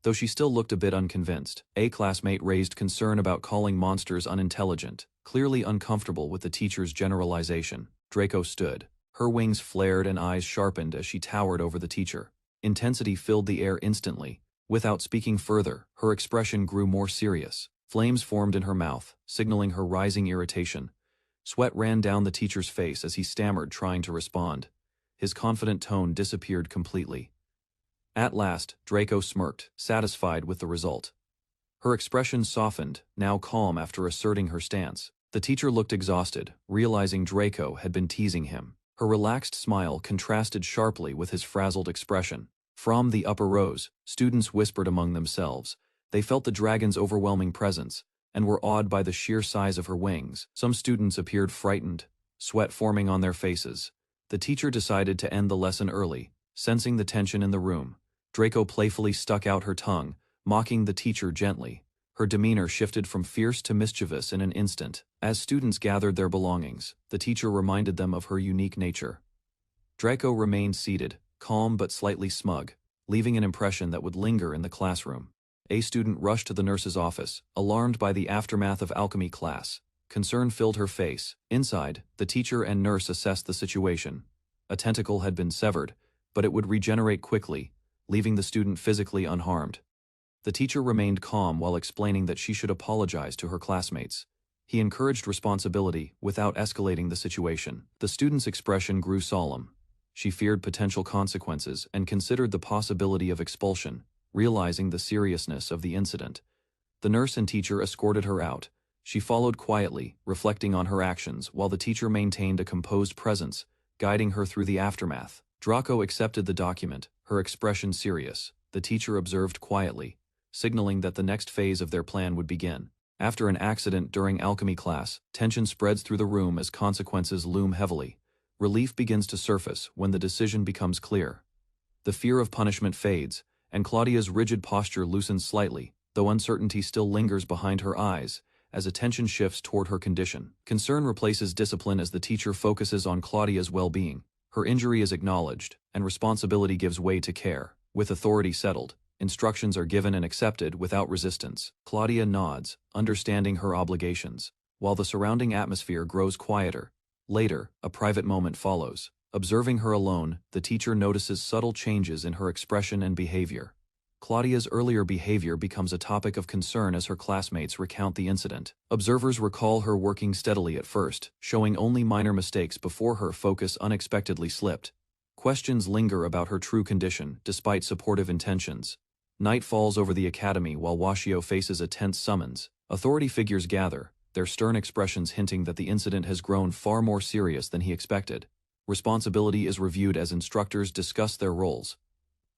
Speaker 1: though she still looked a bit unconvinced. A classmate raised concern about calling monsters unintelligent, clearly uncomfortable with the teacher's generalization. Draco stood. Her wings flared and eyes sharpened as she towered over the teacher. Intensity filled the air instantly. Without speaking further, her expression grew more serious. Flames formed in her mouth, signaling her rising irritation. Sweat ran down the teacher's face as he stammered, trying to respond. His confident tone disappeared completely. At last, Draco smirked, satisfied with the result. Her expression softened, now calm after asserting her stance. The teacher looked exhausted, realizing Draco had been teasing him. Her relaxed smile contrasted sharply with his frazzled expression. From the upper rows, students whispered among themselves. They felt the dragon's overwhelming presence, and were awed by the sheer size of her wings. Some students appeared frightened, sweat forming on their faces. The teacher decided to end the lesson early, sensing the tension in the room. Draco playfully stuck out her tongue, mocking the teacher gently. Her demeanor shifted from fierce to mischievous in an instant. As students gathered their belongings, the teacher reminded them of her unique nature. Draco remained seated, calm but slightly smug, leaving an impression that would linger in the classroom. A student rushed to the nurse's office, alarmed by the aftermath of alchemy class. Concern filled her face. Inside, the teacher and nurse assessed the situation. A tentacle had been severed, but it would regenerate quickly, leaving the student physically unharmed. The teacher remained calm while explaining that she should apologize to her classmates. He encouraged responsibility without escalating the situation. The student's expression grew solemn. She feared potential consequences and considered the possibility of expulsion, realizing the seriousness of the incident. The nurse and teacher escorted her out. She followed quietly, reflecting on her actions, while the teacher maintained a composed presence, guiding her through the aftermath. Draco accepted the document, her expression serious. The teacher observed quietly, signaling that the next phase of their plan would begin. After an accident during alchemy class, tension spreads through the room as consequences loom heavily. Relief begins to surface when the decision becomes clear. The fear of punishment fades, and Claudia's rigid posture loosens slightly, though uncertainty still lingers behind her eyes, as attention shifts toward her condition. Concern replaces discipline as the teacher focuses on Claudia's well-being. Her injury is acknowledged, and responsibility gives way to care. With authority settled, instructions are given and accepted without resistance. Claudia nods, understanding her obligations, while the surrounding atmosphere grows quieter. Later, a private moment follows. Observing her alone, the teacher notices subtle changes in her expression and behavior. Claudia's earlier behavior becomes a topic of concern as her classmates recount the incident. Observers recall her working steadily at first, showing only minor mistakes before her focus unexpectedly slipped. Questions linger about her true condition, despite supportive intentions. Night falls over the academy while Washio faces a tense summons. Authority figures gather, their stern expressions hinting that the incident has grown far more serious than he expected. Responsibility is reviewed as instructors discuss their roles.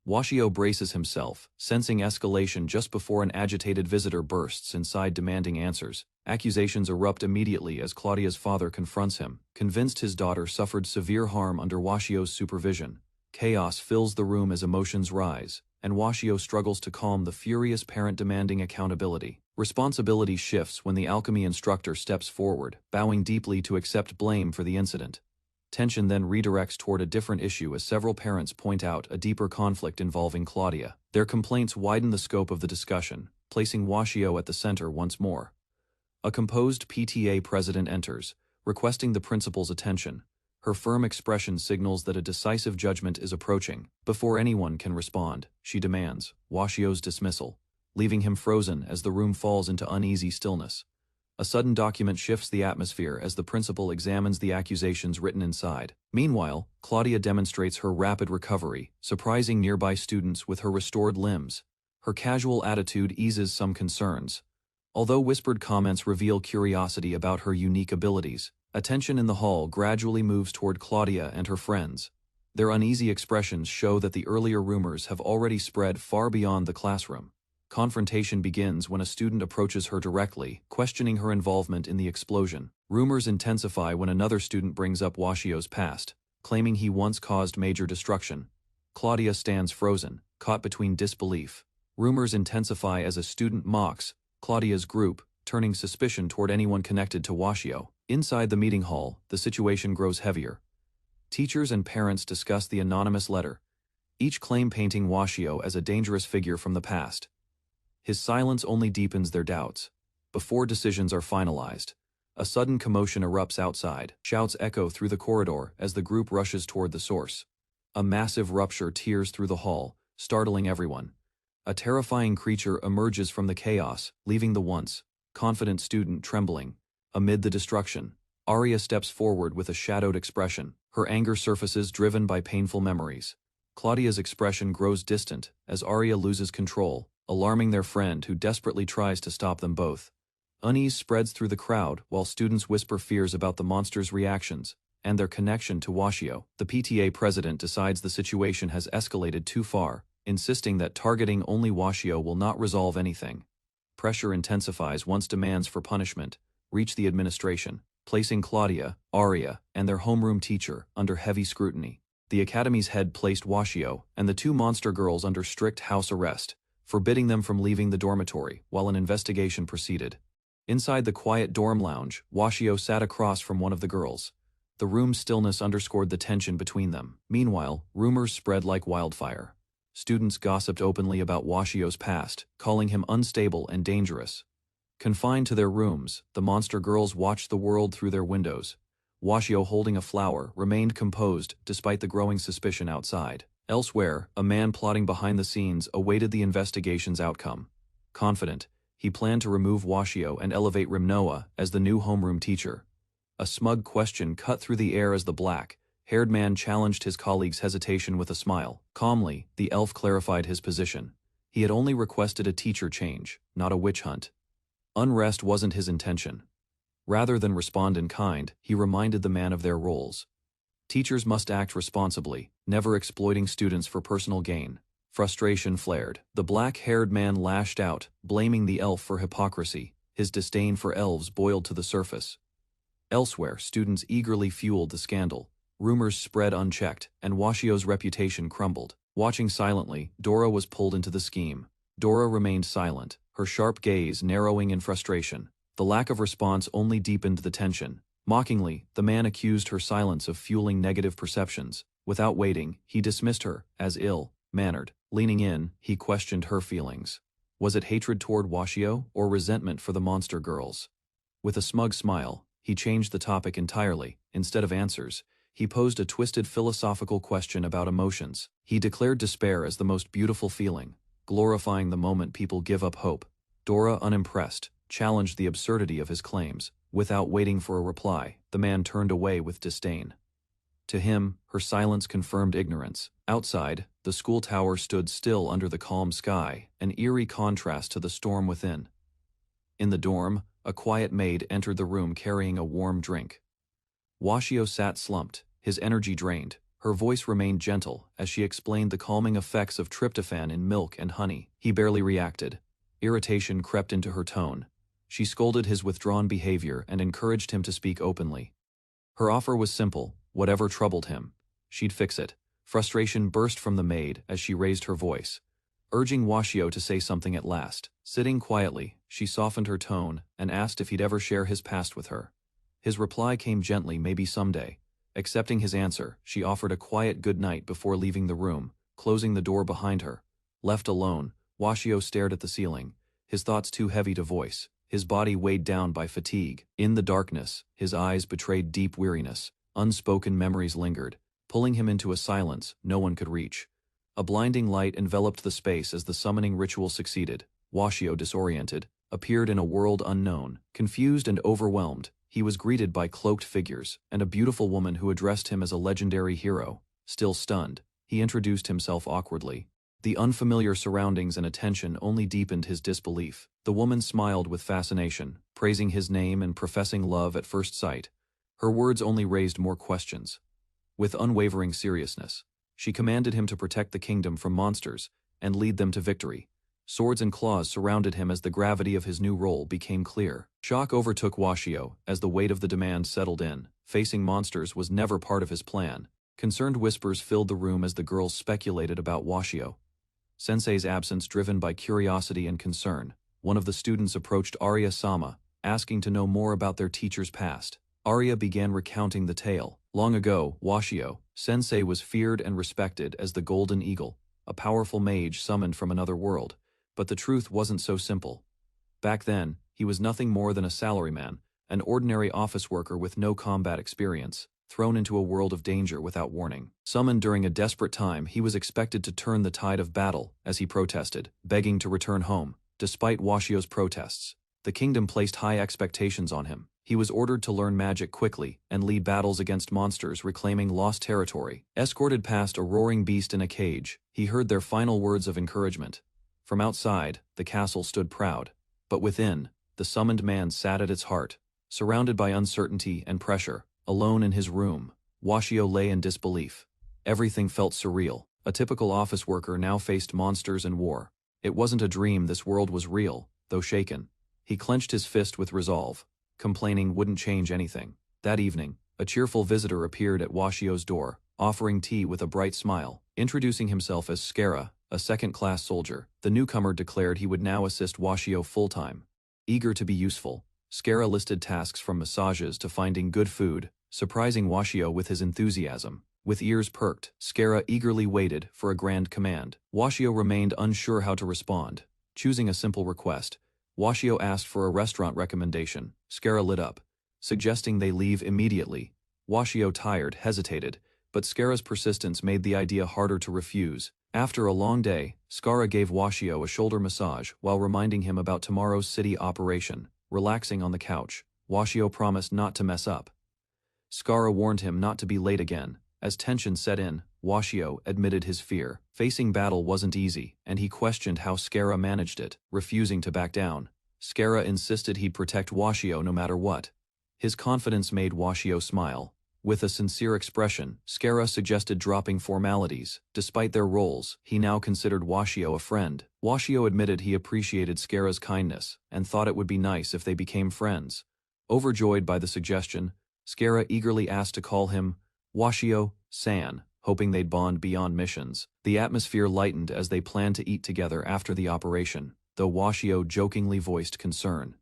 Speaker 1: Washio braces himself, sensing escalation just before an agitated visitor bursts inside demanding answers. Accusations erupt immediately as Claudia's father confronts him, convinced his daughter suffered severe harm under Washio's supervision. Chaos fills the room as emotions rise, and Washio struggles to calm the furious parent demanding accountability. Responsibility shifts when the alchemy instructor steps forward, bowing deeply to accept blame for the incident. Tension then redirects toward a different issue as several parents point out a deeper conflict involving Claudia. Their complaints widen the scope of the discussion, placing Washio at the center once more. A composed PTA president enters, requesting the principal's attention. Her firm expression signals that a decisive judgment is approaching. Before anyone can respond, she demands Washio's dismissal, leaving him frozen as the room falls into uneasy stillness. A sudden document shifts the atmosphere as the principal examines the accusations written inside. Meanwhile, Claudia demonstrates her rapid recovery, surprising nearby students with her restored limbs. Her casual attitude eases some concerns. Although whispered comments reveal curiosity about her unique abilities, attention in the hall gradually moves toward Claudia and her friends. Their uneasy expressions show that the earlier rumors have already spread far beyond the classroom. Confrontation begins when a student approaches her directly, questioning her involvement in the explosion. Rumors intensify when another student brings up Washio's past, claiming he once caused major destruction. Claudia stands frozen, caught between disbelief. Rumors intensify as a student mocks Claudia's group, turning suspicion toward anyone connected to Washio. Inside the meeting hall, the situation grows heavier. Teachers and parents discuss the anonymous letter, each claim painting Washio as a dangerous figure from the past. His silence only deepens their doubts. Before decisions are finalized, a sudden commotion erupts outside. Shouts echo through the corridor as the group rushes toward the source. A massive rupture tears through the hall, startling everyone. A terrifying creature emerges from the chaos, leaving the once confident student trembling. Amid the destruction, Arya steps forward with a shadowed expression. Her anger surfaces, driven by painful memories. Claudia's expression grows distant as Arya loses control, alarming their friend who desperately tries to stop them both. Unease spreads through the crowd while students whisper fears about the monster's reactions and their connection to Washio. The PTA president decides the situation has escalated too far, insisting that targeting only Washio will not resolve anything. Pressure intensifies once demands for punishment reach the administration, placing Claudia, Arya, and their homeroom teacher under heavy scrutiny. The academy's head placed Washio and the two monster girls under strict house arrest, forbidding them from leaving the dormitory while an investigation proceeded. Inside the quiet dorm lounge, Washio sat across from one of the girls. The room's stillness underscored the tension between them. Meanwhile, rumors spread like wildfire. Students gossiped openly about Washio's past, calling him unstable and dangerous. Confined to their rooms, the monster girls watched the world through their windows. Washio, holding a flower, remained composed despite the growing suspicion outside. Elsewhere, a man plotting behind the scenes awaited the investigation's outcome. Confident, he planned to remove Washio and elevate Rimnoa as the new homeroom teacher. A smug question cut through the air as the black-haired man challenged his colleague's hesitation with a smile. Calmly, the elf clarified his position. He had only requested a teacher change, not a witch hunt. Unrest wasn't his intention. Rather than respond in kind, he reminded the man of their roles. Teachers must act responsibly, never exploiting students for personal gain. Frustration flared. The black-haired man lashed out, blaming the elf for hypocrisy. His disdain for elves boiled to the surface. Elsewhere, students eagerly fueled the scandal. Rumors spread unchecked, and Washio's reputation crumbled. Watching silently, Dora was pulled into the scheme. Dora remained silent, her sharp gaze narrowing in frustration. The lack of response only deepened the tension. Mockingly, the man accused her silence of fueling negative perceptions. Without waiting, he dismissed her as ill-mannered. Leaning in, he questioned her feelings. Was it hatred toward Washio or resentment for the monster girls? With a smug smile, he changed the topic entirely. Instead of answers, he posed a twisted philosophical question about emotions. He declared despair as the most beautiful feeling, glorifying the moment people give up hope. Dora, unimpressed, challenged the absurdity of his claims. Without waiting for a reply, the man turned away with disdain. To him, her silence confirmed ignorance. Outside, the school tower stood still under the calm sky, an eerie contrast to the storm within. In the dorm, a quiet maid entered the room carrying a warm drink. Washio sat slumped, his energy drained. Her voice remained gentle as she explained the calming effects of tryptophan in milk and honey. He barely reacted. Irritation crept into her tone. She scolded his withdrawn behavior and encouraged him to speak openly. Her offer was simple: whatever troubled him, she'd fix it. Frustration burst from the maid as she raised her voice, urging Washio to say something at last. Sitting quietly, she softened her tone and asked if he'd ever share his past with her. His reply came gently, maybe someday. Accepting his answer, she offered a quiet good night before leaving the room, closing the door behind her. Left alone, Washio stared at the ceiling, his thoughts too heavy to voice. His body weighed down by fatigue. In the darkness, his eyes betrayed deep weariness. Unspoken memories lingered, pulling him into a silence no one could reach. A blinding light enveloped the space as the summoning ritual succeeded. Washio, disoriented, appeared in a world unknown. Confused and overwhelmed, he was greeted by cloaked figures and a beautiful woman who addressed him as a legendary hero. Still stunned, he introduced himself awkwardly. The unfamiliar surroundings and attention only deepened his disbelief. The woman smiled with fascination, praising his name and professing love at first sight. Her words only raised more questions. With unwavering seriousness, she commanded him to protect the kingdom from monsters and lead them to victory. Swords and claws surrounded him as the gravity of his new role became clear. Shock overtook Washio as the weight of the demand settled in. Facing monsters was never part of his plan. Concerned whispers filled the room as the girls speculated about Washio. Sensei's absence driven by curiosity and concern. One of the students approached Arya-sama, asking to know more about their teacher's past. Arya began recounting the tale. Long ago, Washio, sensei was feared and respected as the Golden Eagle, a powerful mage summoned from another world. But the truth wasn't so simple. Back then, he was nothing more than a salaryman, an ordinary office worker with no combat experience, thrown into a world of danger without warning. Summoned during a desperate time, he was expected to turn the tide of battle, as he protested, begging to return home. Despite Washio's protests, the kingdom placed high expectations on him. He was ordered to learn magic quickly and lead battles against monsters reclaiming lost territory. Escorted past a roaring beast in a cage, he heard their final words of encouragement. From outside, the castle stood proud. But within, the summoned man sat at its heart, surrounded by uncertainty and pressure. Alone in his room, Washio lay in disbelief. Everything felt surreal. A typical office worker now faced monsters and war. It wasn't a dream, this world was real, though shaken. He clenched his fist with resolve. Complaining wouldn't change anything. That evening, a cheerful visitor appeared at Washio's door, offering tea with a bright smile. Introducing himself as Skara, a second-class soldier, the newcomer declared he would now assist Washio full-time. Eager to be useful, Skara listed tasks from massages to finding good food, surprising Washio with his enthusiasm. With ears perked, Skara eagerly waited for a grand command. Washio remained unsure how to respond. Choosing a simple request, Washio asked for a restaurant recommendation. Skara lit up, suggesting they leave immediately. Washio, tired, hesitated, but Skara's persistence made the idea harder to refuse. After a long day, Skara gave Washio a shoulder massage while reminding him about tomorrow's city operation. Relaxing on the couch, Washio promised not to mess up. Skara warned him not to be late again. As tension set in, Washio admitted his fear. Facing battle wasn't easy, and he questioned how Skara managed it. Refusing to back down, Skara insisted he'd protect Washio no matter what. His confidence made Washio smile. With a sincere expression, Skara suggested dropping formalities. Despite their roles, he now considered Washio a friend. Washio admitted he appreciated Skara's kindness, and thought it would be nice if they became friends. Overjoyed by the suggestion, Skara eagerly asked to call him Washio-san, hoping they'd bond beyond missions. The atmosphere lightened as they planned to eat together after the operation, though Washio jokingly voiced concern.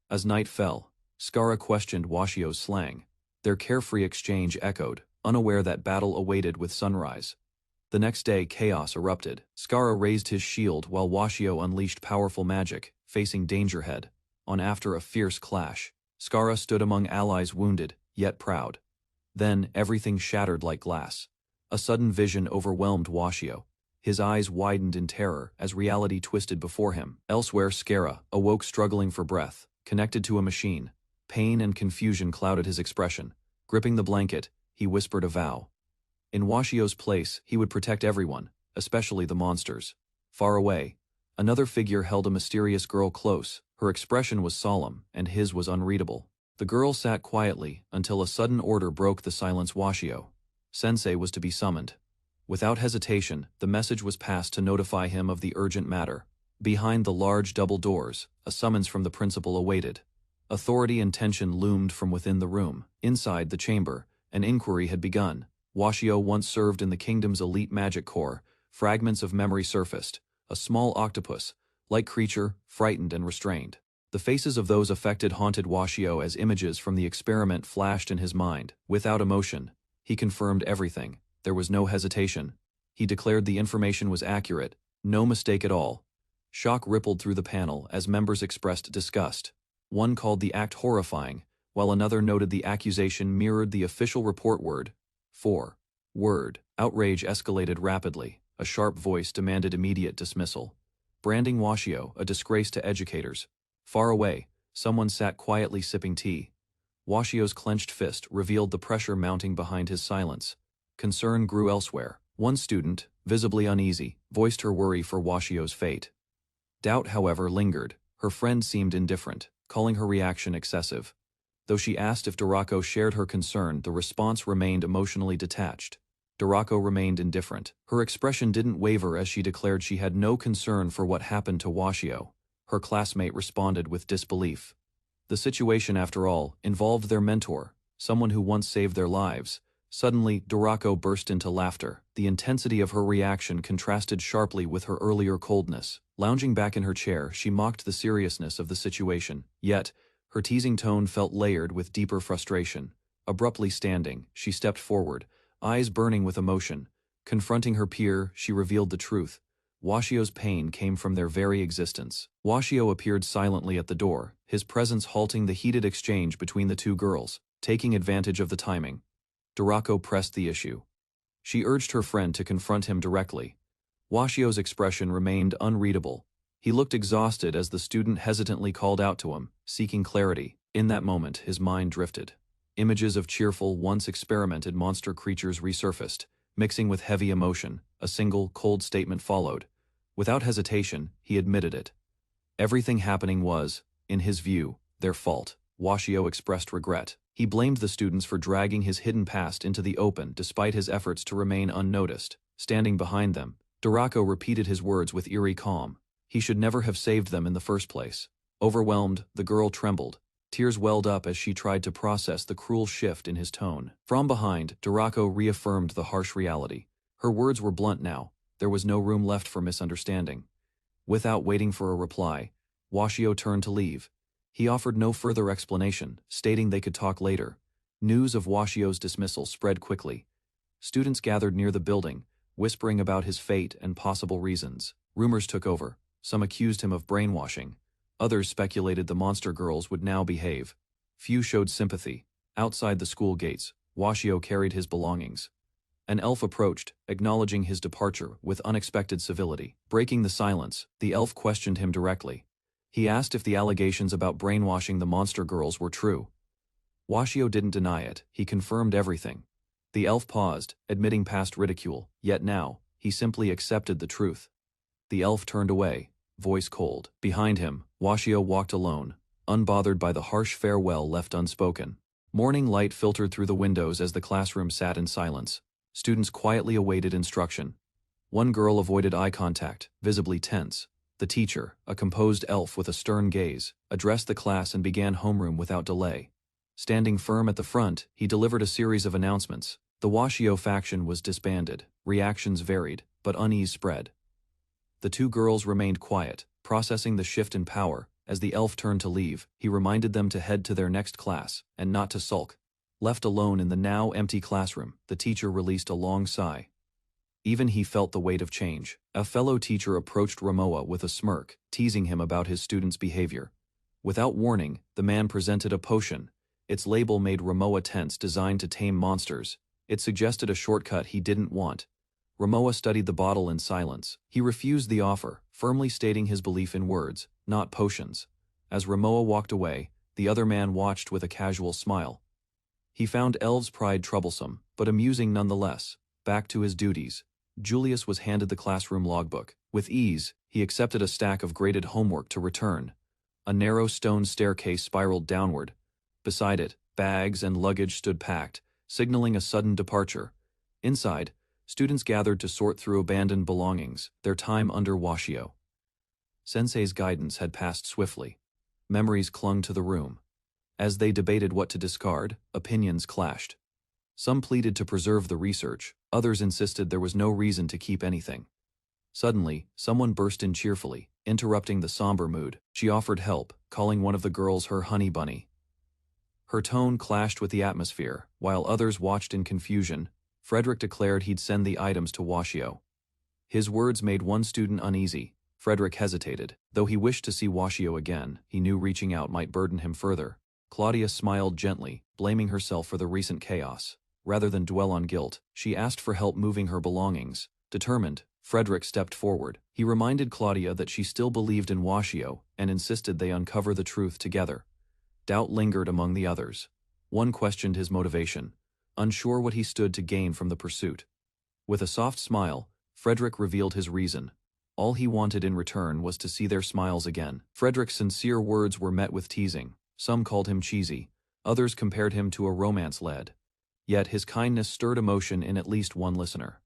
Speaker 1: As night fell, Skara questioned Washio's slang. Their carefree exchange echoed, unaware that battle awaited with sunrise. The next day, chaos erupted. Skara raised his shield while Washio unleashed powerful magic, facing danger head. After a fierce clash, Skara stood among allies wounded, yet proud. Then, everything shattered like glass. A sudden vision overwhelmed Washio. His eyes widened in terror as reality twisted before him. Elsewhere, Skara awoke struggling for breath, connected to a machine. Pain and confusion clouded his expression. Gripping the blanket, he whispered a vow. In Washio's place, he would protect everyone, especially the monsters. Far away, another figure held a mysterious girl close. Her expression was solemn, and his was unreadable. The girl sat quietly until a sudden order broke the silence. Washio. Sensei was to be summoned. Without hesitation, the message was passed to notify him of the urgent matter. Behind the large double doors, a summons from the principal awaited. Authority and tension loomed from within the room. Inside the chamber, an inquiry had begun. Washio once served in the kingdom's elite magic corps. Fragments of memory surfaced. A small octopus-like creature, frightened and restrained. The faces of those affected haunted Washio as images from the experiment flashed in his mind. Without emotion, he confirmed everything. There was no hesitation. He declared the information was accurate, no mistake at all. Shock rippled through the panel as members expressed disgust. One called the act horrifying, while another noted the accusation mirrored the official report word. 4. Word. Outrage escalated rapidly. A sharp voice demanded immediate dismissal, branding Washio a disgrace to educators. Far away, someone sat quietly sipping tea. Washio's clenched fist revealed the pressure mounting behind his silence. Concern grew elsewhere. One student, visibly uneasy, voiced her worry for Washio's fate. Doubt, however, lingered. Her friend seemed indifferent, calling her reaction excessive. Though she asked if Dorako shared her concern, the response remained emotionally detached. Dorako remained indifferent. Her expression didn't waver as she declared she had no concern for what happened to Washio. Her classmate responded with disbelief. The situation, after all, involved their mentor, someone who once saved their lives. Suddenly, Dorako burst into laughter. The intensity of her reaction contrasted sharply with her earlier coldness. Lounging back in her chair, she mocked the seriousness of the situation. Yet, her teasing tone felt layered with deeper frustration. Abruptly standing, she stepped forward, eyes burning with emotion. Confronting her peer, she revealed the truth. Washio's pain came from their very existence. Washio appeared silently at the door, his presence halting the heated exchange between the two girls. Taking advantage of the timing, Dorako pressed the issue. She urged her friend to confront him directly. Washio's expression remained unreadable. He looked exhausted as the student hesitantly called out to him, seeking clarity. In that moment, his mind drifted. Images of cheerful, once experimented monster creatures resurfaced, mixing with heavy emotion. A single, cold statement followed. Without hesitation, he admitted it. Everything happening was, in his view, their fault. Washio expressed regret. He blamed the students for dragging his hidden past into the open despite his efforts to remain unnoticed. Standing behind them, Dorako repeated his words with eerie calm. He should never have saved them in the first place. Overwhelmed, the girl trembled. Tears welled up as she tried to process the cruel shift in his tone. From behind, Dorako reaffirmed the harsh reality. Her words were blunt now. There was no room left for misunderstanding. Without waiting for a reply, Washio turned to leave. He offered no further explanation, stating they could talk later. News of Washio's dismissal spread quickly. Students gathered near the building, whispering about his fate and possible reasons. Rumors took over. Some accused him of brainwashing. Others speculated the monster girls would now behave. Few showed sympathy. Outside the school gates, Washio carried his belongings. An elf approached, acknowledging his departure with unexpected civility. Breaking the silence, the elf questioned him directly. He asked if the allegations about brainwashing the monster girls were true. Washio didn't deny it, he confirmed everything. The elf paused, admitting past ridicule, yet now, he simply accepted the truth. The elf turned away, voice cold. Behind him, Washio walked alone, unbothered by the harsh farewell left unspoken. Morning light filtered through the windows as the classroom sat in silence. Students quietly awaited instruction. One girl avoided eye contact, visibly tense. The teacher, a composed elf with a stern gaze, addressed the class and began homeroom without delay. Standing firm at the front, he delivered a series of announcements. The Washio faction was disbanded. Reactions varied, but unease spread. The two girls remained quiet, processing the shift in power. As the elf turned to leave, he reminded them to head to their next class, and not to sulk. Left alone in the now empty classroom, the teacher released a long sigh. Even he felt the weight of change. A fellow teacher approached Ramoa with a smirk, teasing him about his student's behavior. Without warning, the man presented a potion. Its label made Ramoa tense, designed to tame monsters. It suggested a shortcut he didn't want. Ramoa studied the bottle in silence. He refused the offer, firmly stating his belief in words, not potions. As Ramoa walked away, the other man watched with a casual smile. He found Elve's pride troublesome, but amusing nonetheless. Back to his duties, Julius was handed the classroom logbook. With ease, he accepted a stack of graded homework to return. A narrow stone staircase spiraled downward. Beside it, bags and luggage stood packed, signaling a sudden departure. Inside, students gathered to sort through abandoned belongings, their time under Washio. Sensei's guidance had passed swiftly. Memories clung to the room. As they debated what to discard, opinions clashed. Some pleaded to preserve the research, others insisted there was no reason to keep anything. Suddenly, someone burst in cheerfully, interrupting the somber mood. She offered help, calling one of the girls her honey bunny. Her tone clashed with the atmosphere, while others watched in confusion. Frederick declared he'd send the items to Washio. His words made one student uneasy. Frederick hesitated. Though he wished to see Washio again, he knew reaching out might burden him further. Claudia smiled gently, blaming herself for the recent chaos. Rather than dwell on guilt, she asked for help moving her belongings. Determined, Frederick stepped forward. He reminded Claudia that she still believed in Washio and insisted they uncover the truth together. Doubt lingered among the others. One questioned his motivation, unsure what he stood to gain from the pursuit. With a soft smile, Frederick revealed his reason. All he wanted in return was to see their smiles again. Frederick's sincere words were met with teasing. Some called him cheesy, others compared him to a romance lead. Yet his kindness stirred emotion in at least one listener.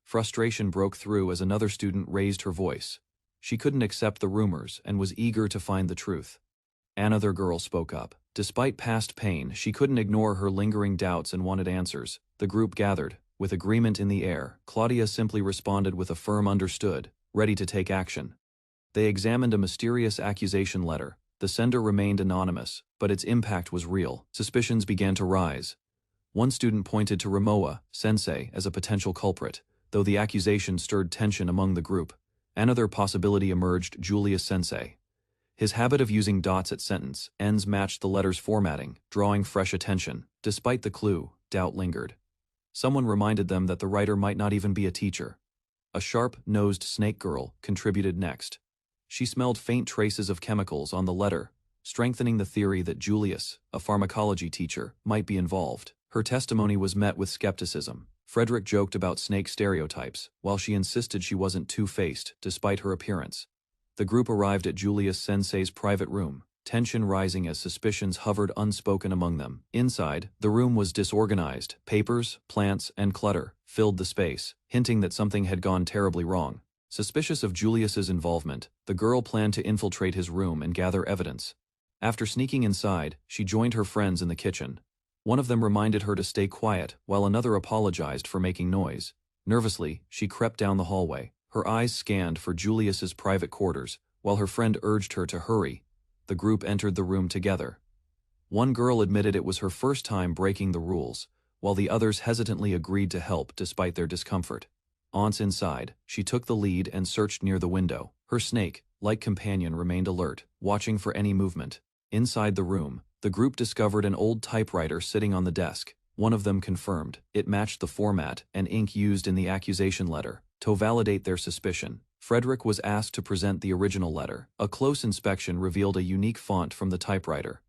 Speaker 1: Frustration broke through as another student raised her voice. She couldn't accept the rumors and was eager to find the truth. Another girl spoke up. Despite past pain, she couldn't ignore her lingering doubts and wanted answers. The group gathered, with agreement in the air. Claudia simply responded with a firm understood, ready to take action. They examined a mysterious accusation letter. The sender remained anonymous, but its impact was real. Suspicions began to rise. One student pointed to Ramoa sensei as a potential culprit, though the accusation stirred tension among the group. Another possibility emerged: Julius sensei. His habit of using dots at sentence ends matched the letter's formatting, drawing fresh attention. Despite the clue, doubt lingered. Someone reminded them that the writer might not even be a teacher. A sharp-nosed snake girl contributed next. She smelled faint traces of chemicals on the letter, strengthening the theory that Julius, a pharmacology teacher, might be involved. Her testimony was met with skepticism. Frederick joked about snake stereotypes, while she insisted she wasn't two-faced, despite her appearance. The group arrived at Julius Sensei's private room, tension rising as suspicions hovered unspoken among them. Inside, the room was disorganized. Papers, plants, and clutter filled the space, hinting that something had gone terribly wrong. Suspicious of Julius's involvement, the girl planned to infiltrate his room and gather evidence. After sneaking inside, she joined her friends in the kitchen. One of them reminded her to stay quiet, while another apologized for making noise. Nervously, she crept down the hallway. Her eyes scanned for Julius's private quarters, while her friend urged her to hurry. The group entered the room together. One girl admitted it was her first time breaking the rules, while the others hesitantly agreed to help despite their discomfort. Once inside, she took the lead and searched near the window. Her snake-like companion remained alert, watching for any movement. Inside the room, the group discovered an old typewriter sitting on the desk. One of them confirmed it matched the format and ink used in the accusation letter. To validate their suspicion, Frederick was asked to present the original letter. A close inspection revealed a unique font from the typewriter.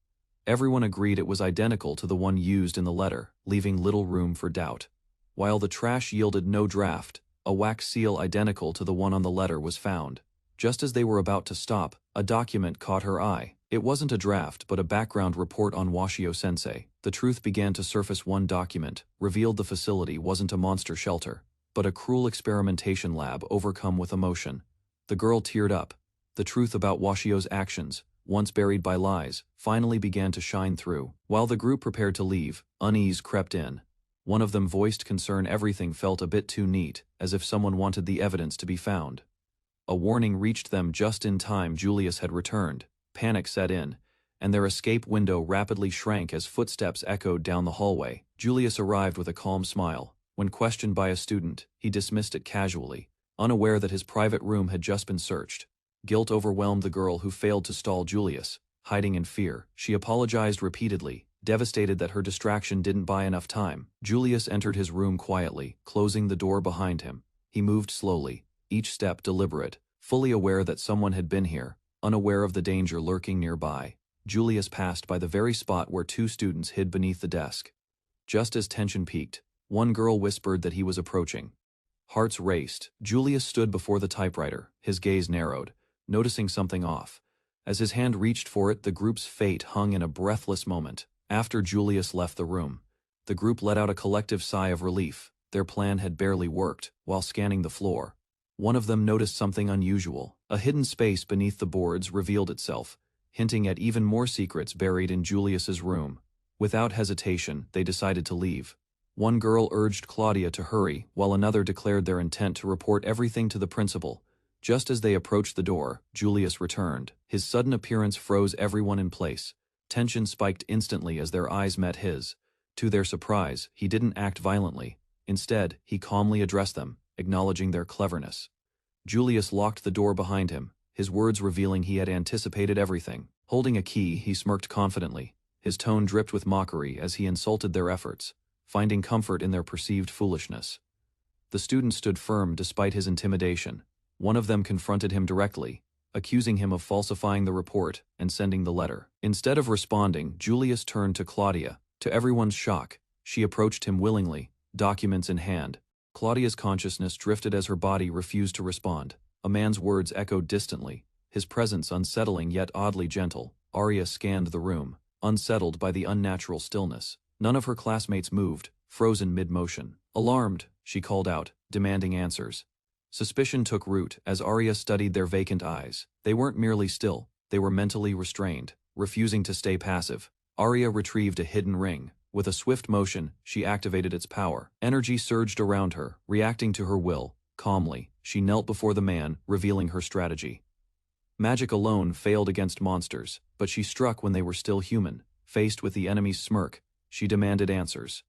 Speaker 1: Everyone agreed it was identical to the one used in the letter, leaving little room for doubt. While the trash yielded no draft, a wax seal identical to the one on the letter was found. Just as they were about to stop, a document caught her eye. It wasn't a draft but a background report on Washio Sensei. The truth began to surface. One document revealed the facility wasn't a monster shelter, but a cruel experimentation lab overcome with emotion. The girl teared up. The truth about Washio's actions, once buried by lies, finally began to shine through. While the group prepared to leave, unease crept in. One of them voiced concern everything felt a bit too neat, as if someone wanted the evidence to be found. A warning reached them just in time. Julius had returned. Panic set in, and their escape window rapidly shrank as footsteps echoed down the hallway. Julius arrived with a calm smile. When questioned by a student, he dismissed it casually, unaware that his private room had just been searched. Guilt overwhelmed the girl who failed to stall Julius. Hiding in fear, she apologized repeatedly, devastated that her distraction didn't buy enough time. Julius entered his room quietly, closing the door behind him. He moved slowly, each step deliberate, fully aware that someone had been here, unaware of the danger lurking nearby. Julius passed by the very spot where two students hid beneath the desk. Just as tension peaked, one girl whispered that he was approaching. Hearts raced. Julius stood before the typewriter, his gaze narrowed, noticing something off. As his hand reached for it, the group's fate hung in a breathless moment. After Julius left the room, the group let out a collective sigh of relief. Their plan had barely worked. While scanning the floor, one of them noticed something unusual. A hidden space beneath the boards revealed itself, hinting at even more secrets buried in Julius's room. Without hesitation, they decided to leave. One girl urged Claudia to hurry, while another declared their intent to report everything to the principal. Just as they approached the door, Julius returned. His sudden appearance froze everyone in place. Tension spiked instantly as their eyes met his. To their surprise, he didn't act violently. Instead, he calmly addressed them, acknowledging their cleverness. Julius locked the door behind him, his words revealing he had anticipated everything. Holding a key, he smirked confidently. His tone dripped with mockery as he insulted their efforts, finding comfort in their perceived foolishness. The student stood firm despite his intimidation. One of them confronted him directly, accusing him of falsifying the report and sending the letter. Instead of responding, Julius turned to Claudia. To everyone's shock, she approached him willingly, documents in hand. Claudia's consciousness drifted as her body refused to respond. A man's words echoed distantly, his presence unsettling yet oddly gentle. Arya scanned the room, unsettled by the unnatural stillness. None of her classmates moved, frozen mid-motion. Alarmed, she called out, demanding answers. Suspicion took root as Arya studied their vacant eyes. They weren't merely still, they were mentally restrained, refusing to stay passive. Arya retrieved a hidden ring. With a swift motion, she activated its power. Energy surged around her, reacting to her will. Calmly, she knelt before the man, revealing her strategy. Magic alone failed against monsters, but she struck when they were still human. Faced with the enemy's smirk, she demanded answers.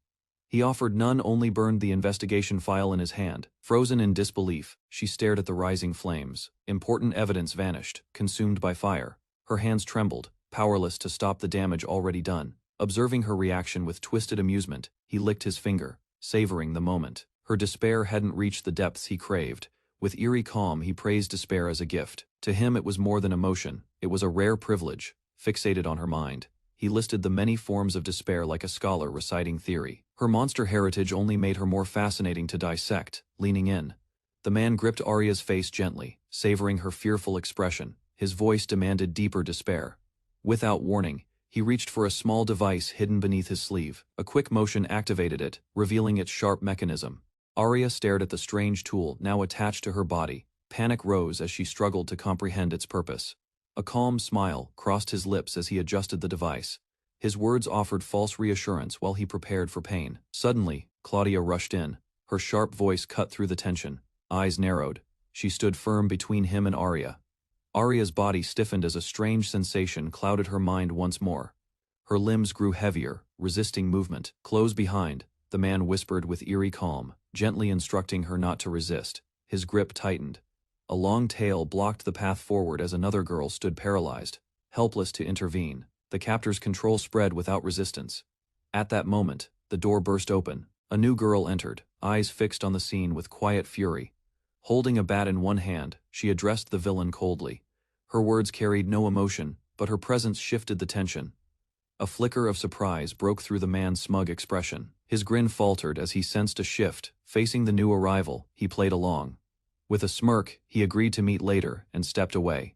Speaker 1: He offered none, only burned the investigation file in his hand. Frozen in disbelief, she stared at the rising flames. Important evidence vanished, consumed by fire. Her hands trembled, powerless to stop the damage already done. Observing her reaction with twisted amusement, he licked his finger, savoring the moment. Her despair hadn't reached the depths he craved. With eerie calm, he praised despair as a gift. To him it was more than emotion, it was a rare privilege. Fixated on her mind, he listed the many forms of despair like a scholar reciting theory. Her monster heritage only made her more fascinating to dissect. Leaning in, the man gripped Arya's face gently, savoring her fearful expression. His voice demanded deeper despair. Without warning, he reached for a small device hidden beneath his sleeve. A quick motion activated it, revealing its sharp mechanism. Arya stared at the strange tool now attached to her body. Panic rose as she struggled to comprehend its purpose. A calm smile crossed his lips as he adjusted the device. His words offered false reassurance while he prepared for pain. Suddenly, Claudia rushed in. Her sharp voice cut through the tension. Eyes narrowed. She stood firm between him and Arya. Arya's body stiffened as a strange sensation clouded her mind once more. Her limbs grew heavier, resisting movement. Close behind, the man whispered with eerie calm, gently instructing her not to resist. His grip tightened. A long tail blocked the path forward as another girl stood paralyzed, helpless to intervene. The captor's control spread without resistance. At that moment, the door burst open. A new girl entered, eyes fixed on the scene with quiet fury. Holding a bat in one hand, she addressed the villain coldly. Her words carried no emotion, but her presence shifted the tension. A flicker of surprise broke through the man's smug expression. His grin faltered as he sensed a shift. Facing the new arrival, he played along. With a smirk, he agreed to meet later and stepped away.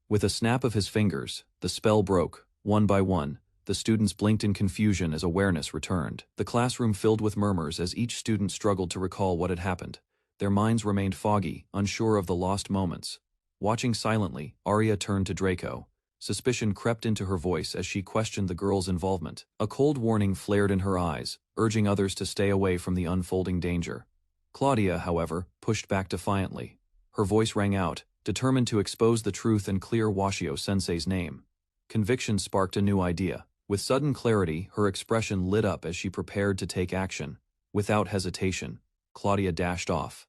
Speaker 1: With a snap of his fingers, the spell broke. One by one, the students blinked in confusion as awareness returned. The classroom filled with murmurs as each student struggled to recall what had happened. Their minds remained foggy, unsure of the lost moments. Watching silently, Arya turned to Draco. Suspicion crept into her voice as she questioned the girl's involvement. A cold warning flared in her eyes, urging others to stay away from the unfolding danger. Claudia, however, pushed back defiantly. Her voice rang out, determined to expose the truth and clear Washio-sensei's name. Conviction sparked a new idea. With sudden clarity, her expression lit up as she prepared to take action. Without hesitation, Claudia dashed off.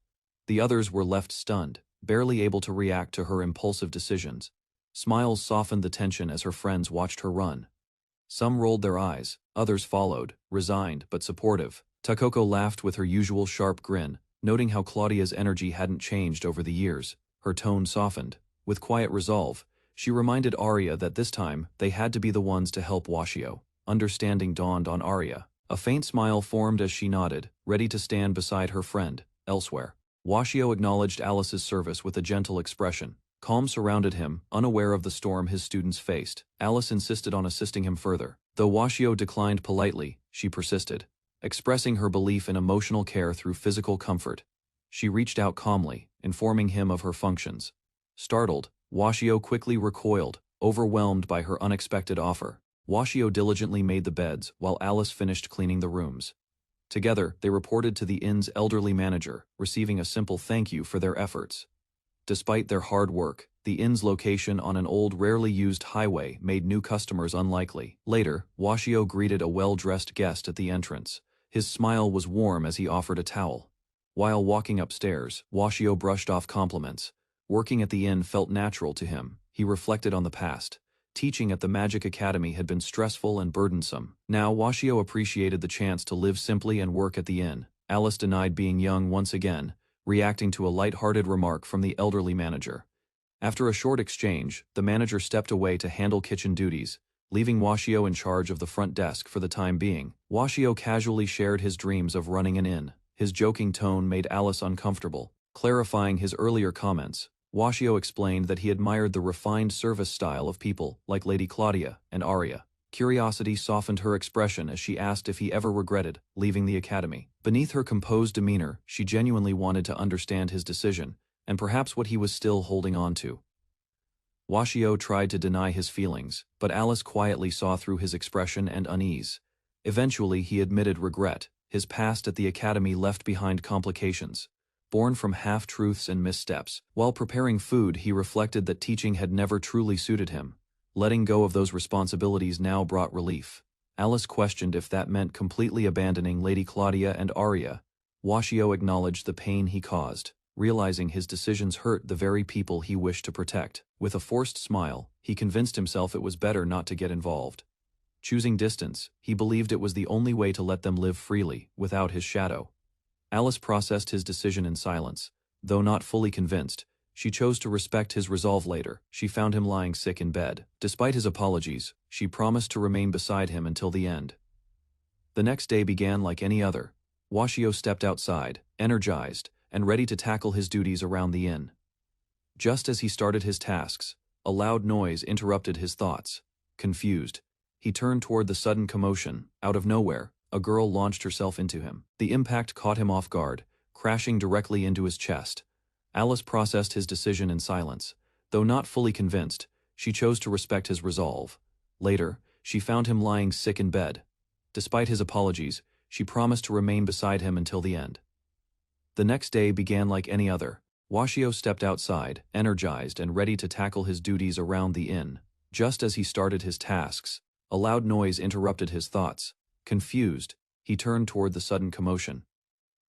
Speaker 1: The others were left stunned, barely able to react to her impulsive decisions. Smiles softened the tension as her friends watched her run. Some rolled their eyes, others followed, resigned but supportive. Takoko laughed with her usual sharp grin, noting how Claudia's energy hadn't changed over the years. Her tone softened. With quiet resolve, she reminded Arya that this time they had to be the ones to help Washio. Understanding dawned on Arya. A faint smile formed as she nodded, ready to stand beside her friend. Elsewhere, Washio acknowledged Alice's service with a gentle expression. Calm surrounded him, unaware of the storm his students faced. Alice insisted on assisting him further. Though Washio declined politely, she persisted, expressing her belief in emotional care through physical comfort. She reached out calmly, informing him of her functions. Startled, Washio quickly recoiled, overwhelmed by her unexpected offer. Washio diligently made the beds while Alice finished cleaning the rooms. Together, they reported to the inn's elderly manager, receiving a simple thank you for their efforts. Despite their hard work, the inn's location on an old, rarely used highway made new customers unlikely. Later, Washio greeted a well-dressed guest at the entrance. His smile was warm as he offered a towel. While walking upstairs, Washio brushed off compliments. Working at the inn felt natural to him. He reflected on the past. Teaching at the Magic Academy had been stressful and burdensome. Now Washio appreciated the chance to live simply and work at the inn. Alice denied being young once again, reacting to a light-hearted remark from the elderly manager. After a short exchange, the manager stepped away to handle kitchen duties, leaving Washio in charge of the front desk for the time being. Washio casually shared his dreams of running an inn. His joking tone made Alice uncomfortable. Clarifying his earlier comments, Washio explained that he admired the refined service style of people like Lady Claudia and Arya. Curiosity softened her expression as she asked if he ever regretted leaving the academy. Beneath her composed demeanor, she genuinely wanted to understand his decision, and perhaps what he was still holding on to. Washio tried to deny his feelings, but Alice quietly saw through his expression and unease. Eventually, he admitted regret. His past at the academy left behind complications, born from half-truths and missteps. While preparing food, he reflected that teaching had never truly suited him. Letting go of those responsibilities now brought relief. Alice questioned if that meant completely abandoning Lady Claudia and Arya. Washio acknowledged the pain he caused, realizing his decisions hurt the very people he wished to protect. With a forced smile, he convinced himself it was better not to get involved. Choosing distance, he believed it was the only way to let them live freely, without his shadow. Alice processed his decision in silence. Though not fully convinced, she chose to respect his resolve. Later, she found him lying sick in bed. Despite his apologies, she promised to remain beside him until the end. The next day began like any other. Washio stepped outside, energized, and ready to tackle his duties around the inn. Just as he started his tasks, a loud noise interrupted his thoughts. Confused, he turned toward the sudden commotion. Out of nowhere, a girl launched herself into him. The impact caught him off guard, crashing directly into his chest. Alice processed his decision in silence. Though not fully convinced, she chose to respect his resolve. Later, she found him lying sick in bed. Despite his apologies, she promised to remain beside him until the end. The next day began like any other. Washio stepped outside, energized and ready to tackle his duties around the inn. Just as he started his tasks, a loud noise interrupted his thoughts. Confused, he turned toward the sudden commotion.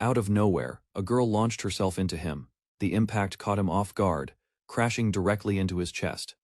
Speaker 1: Out of nowhere, a girl launched herself into him. The impact caught him off guard, crashing directly into his chest.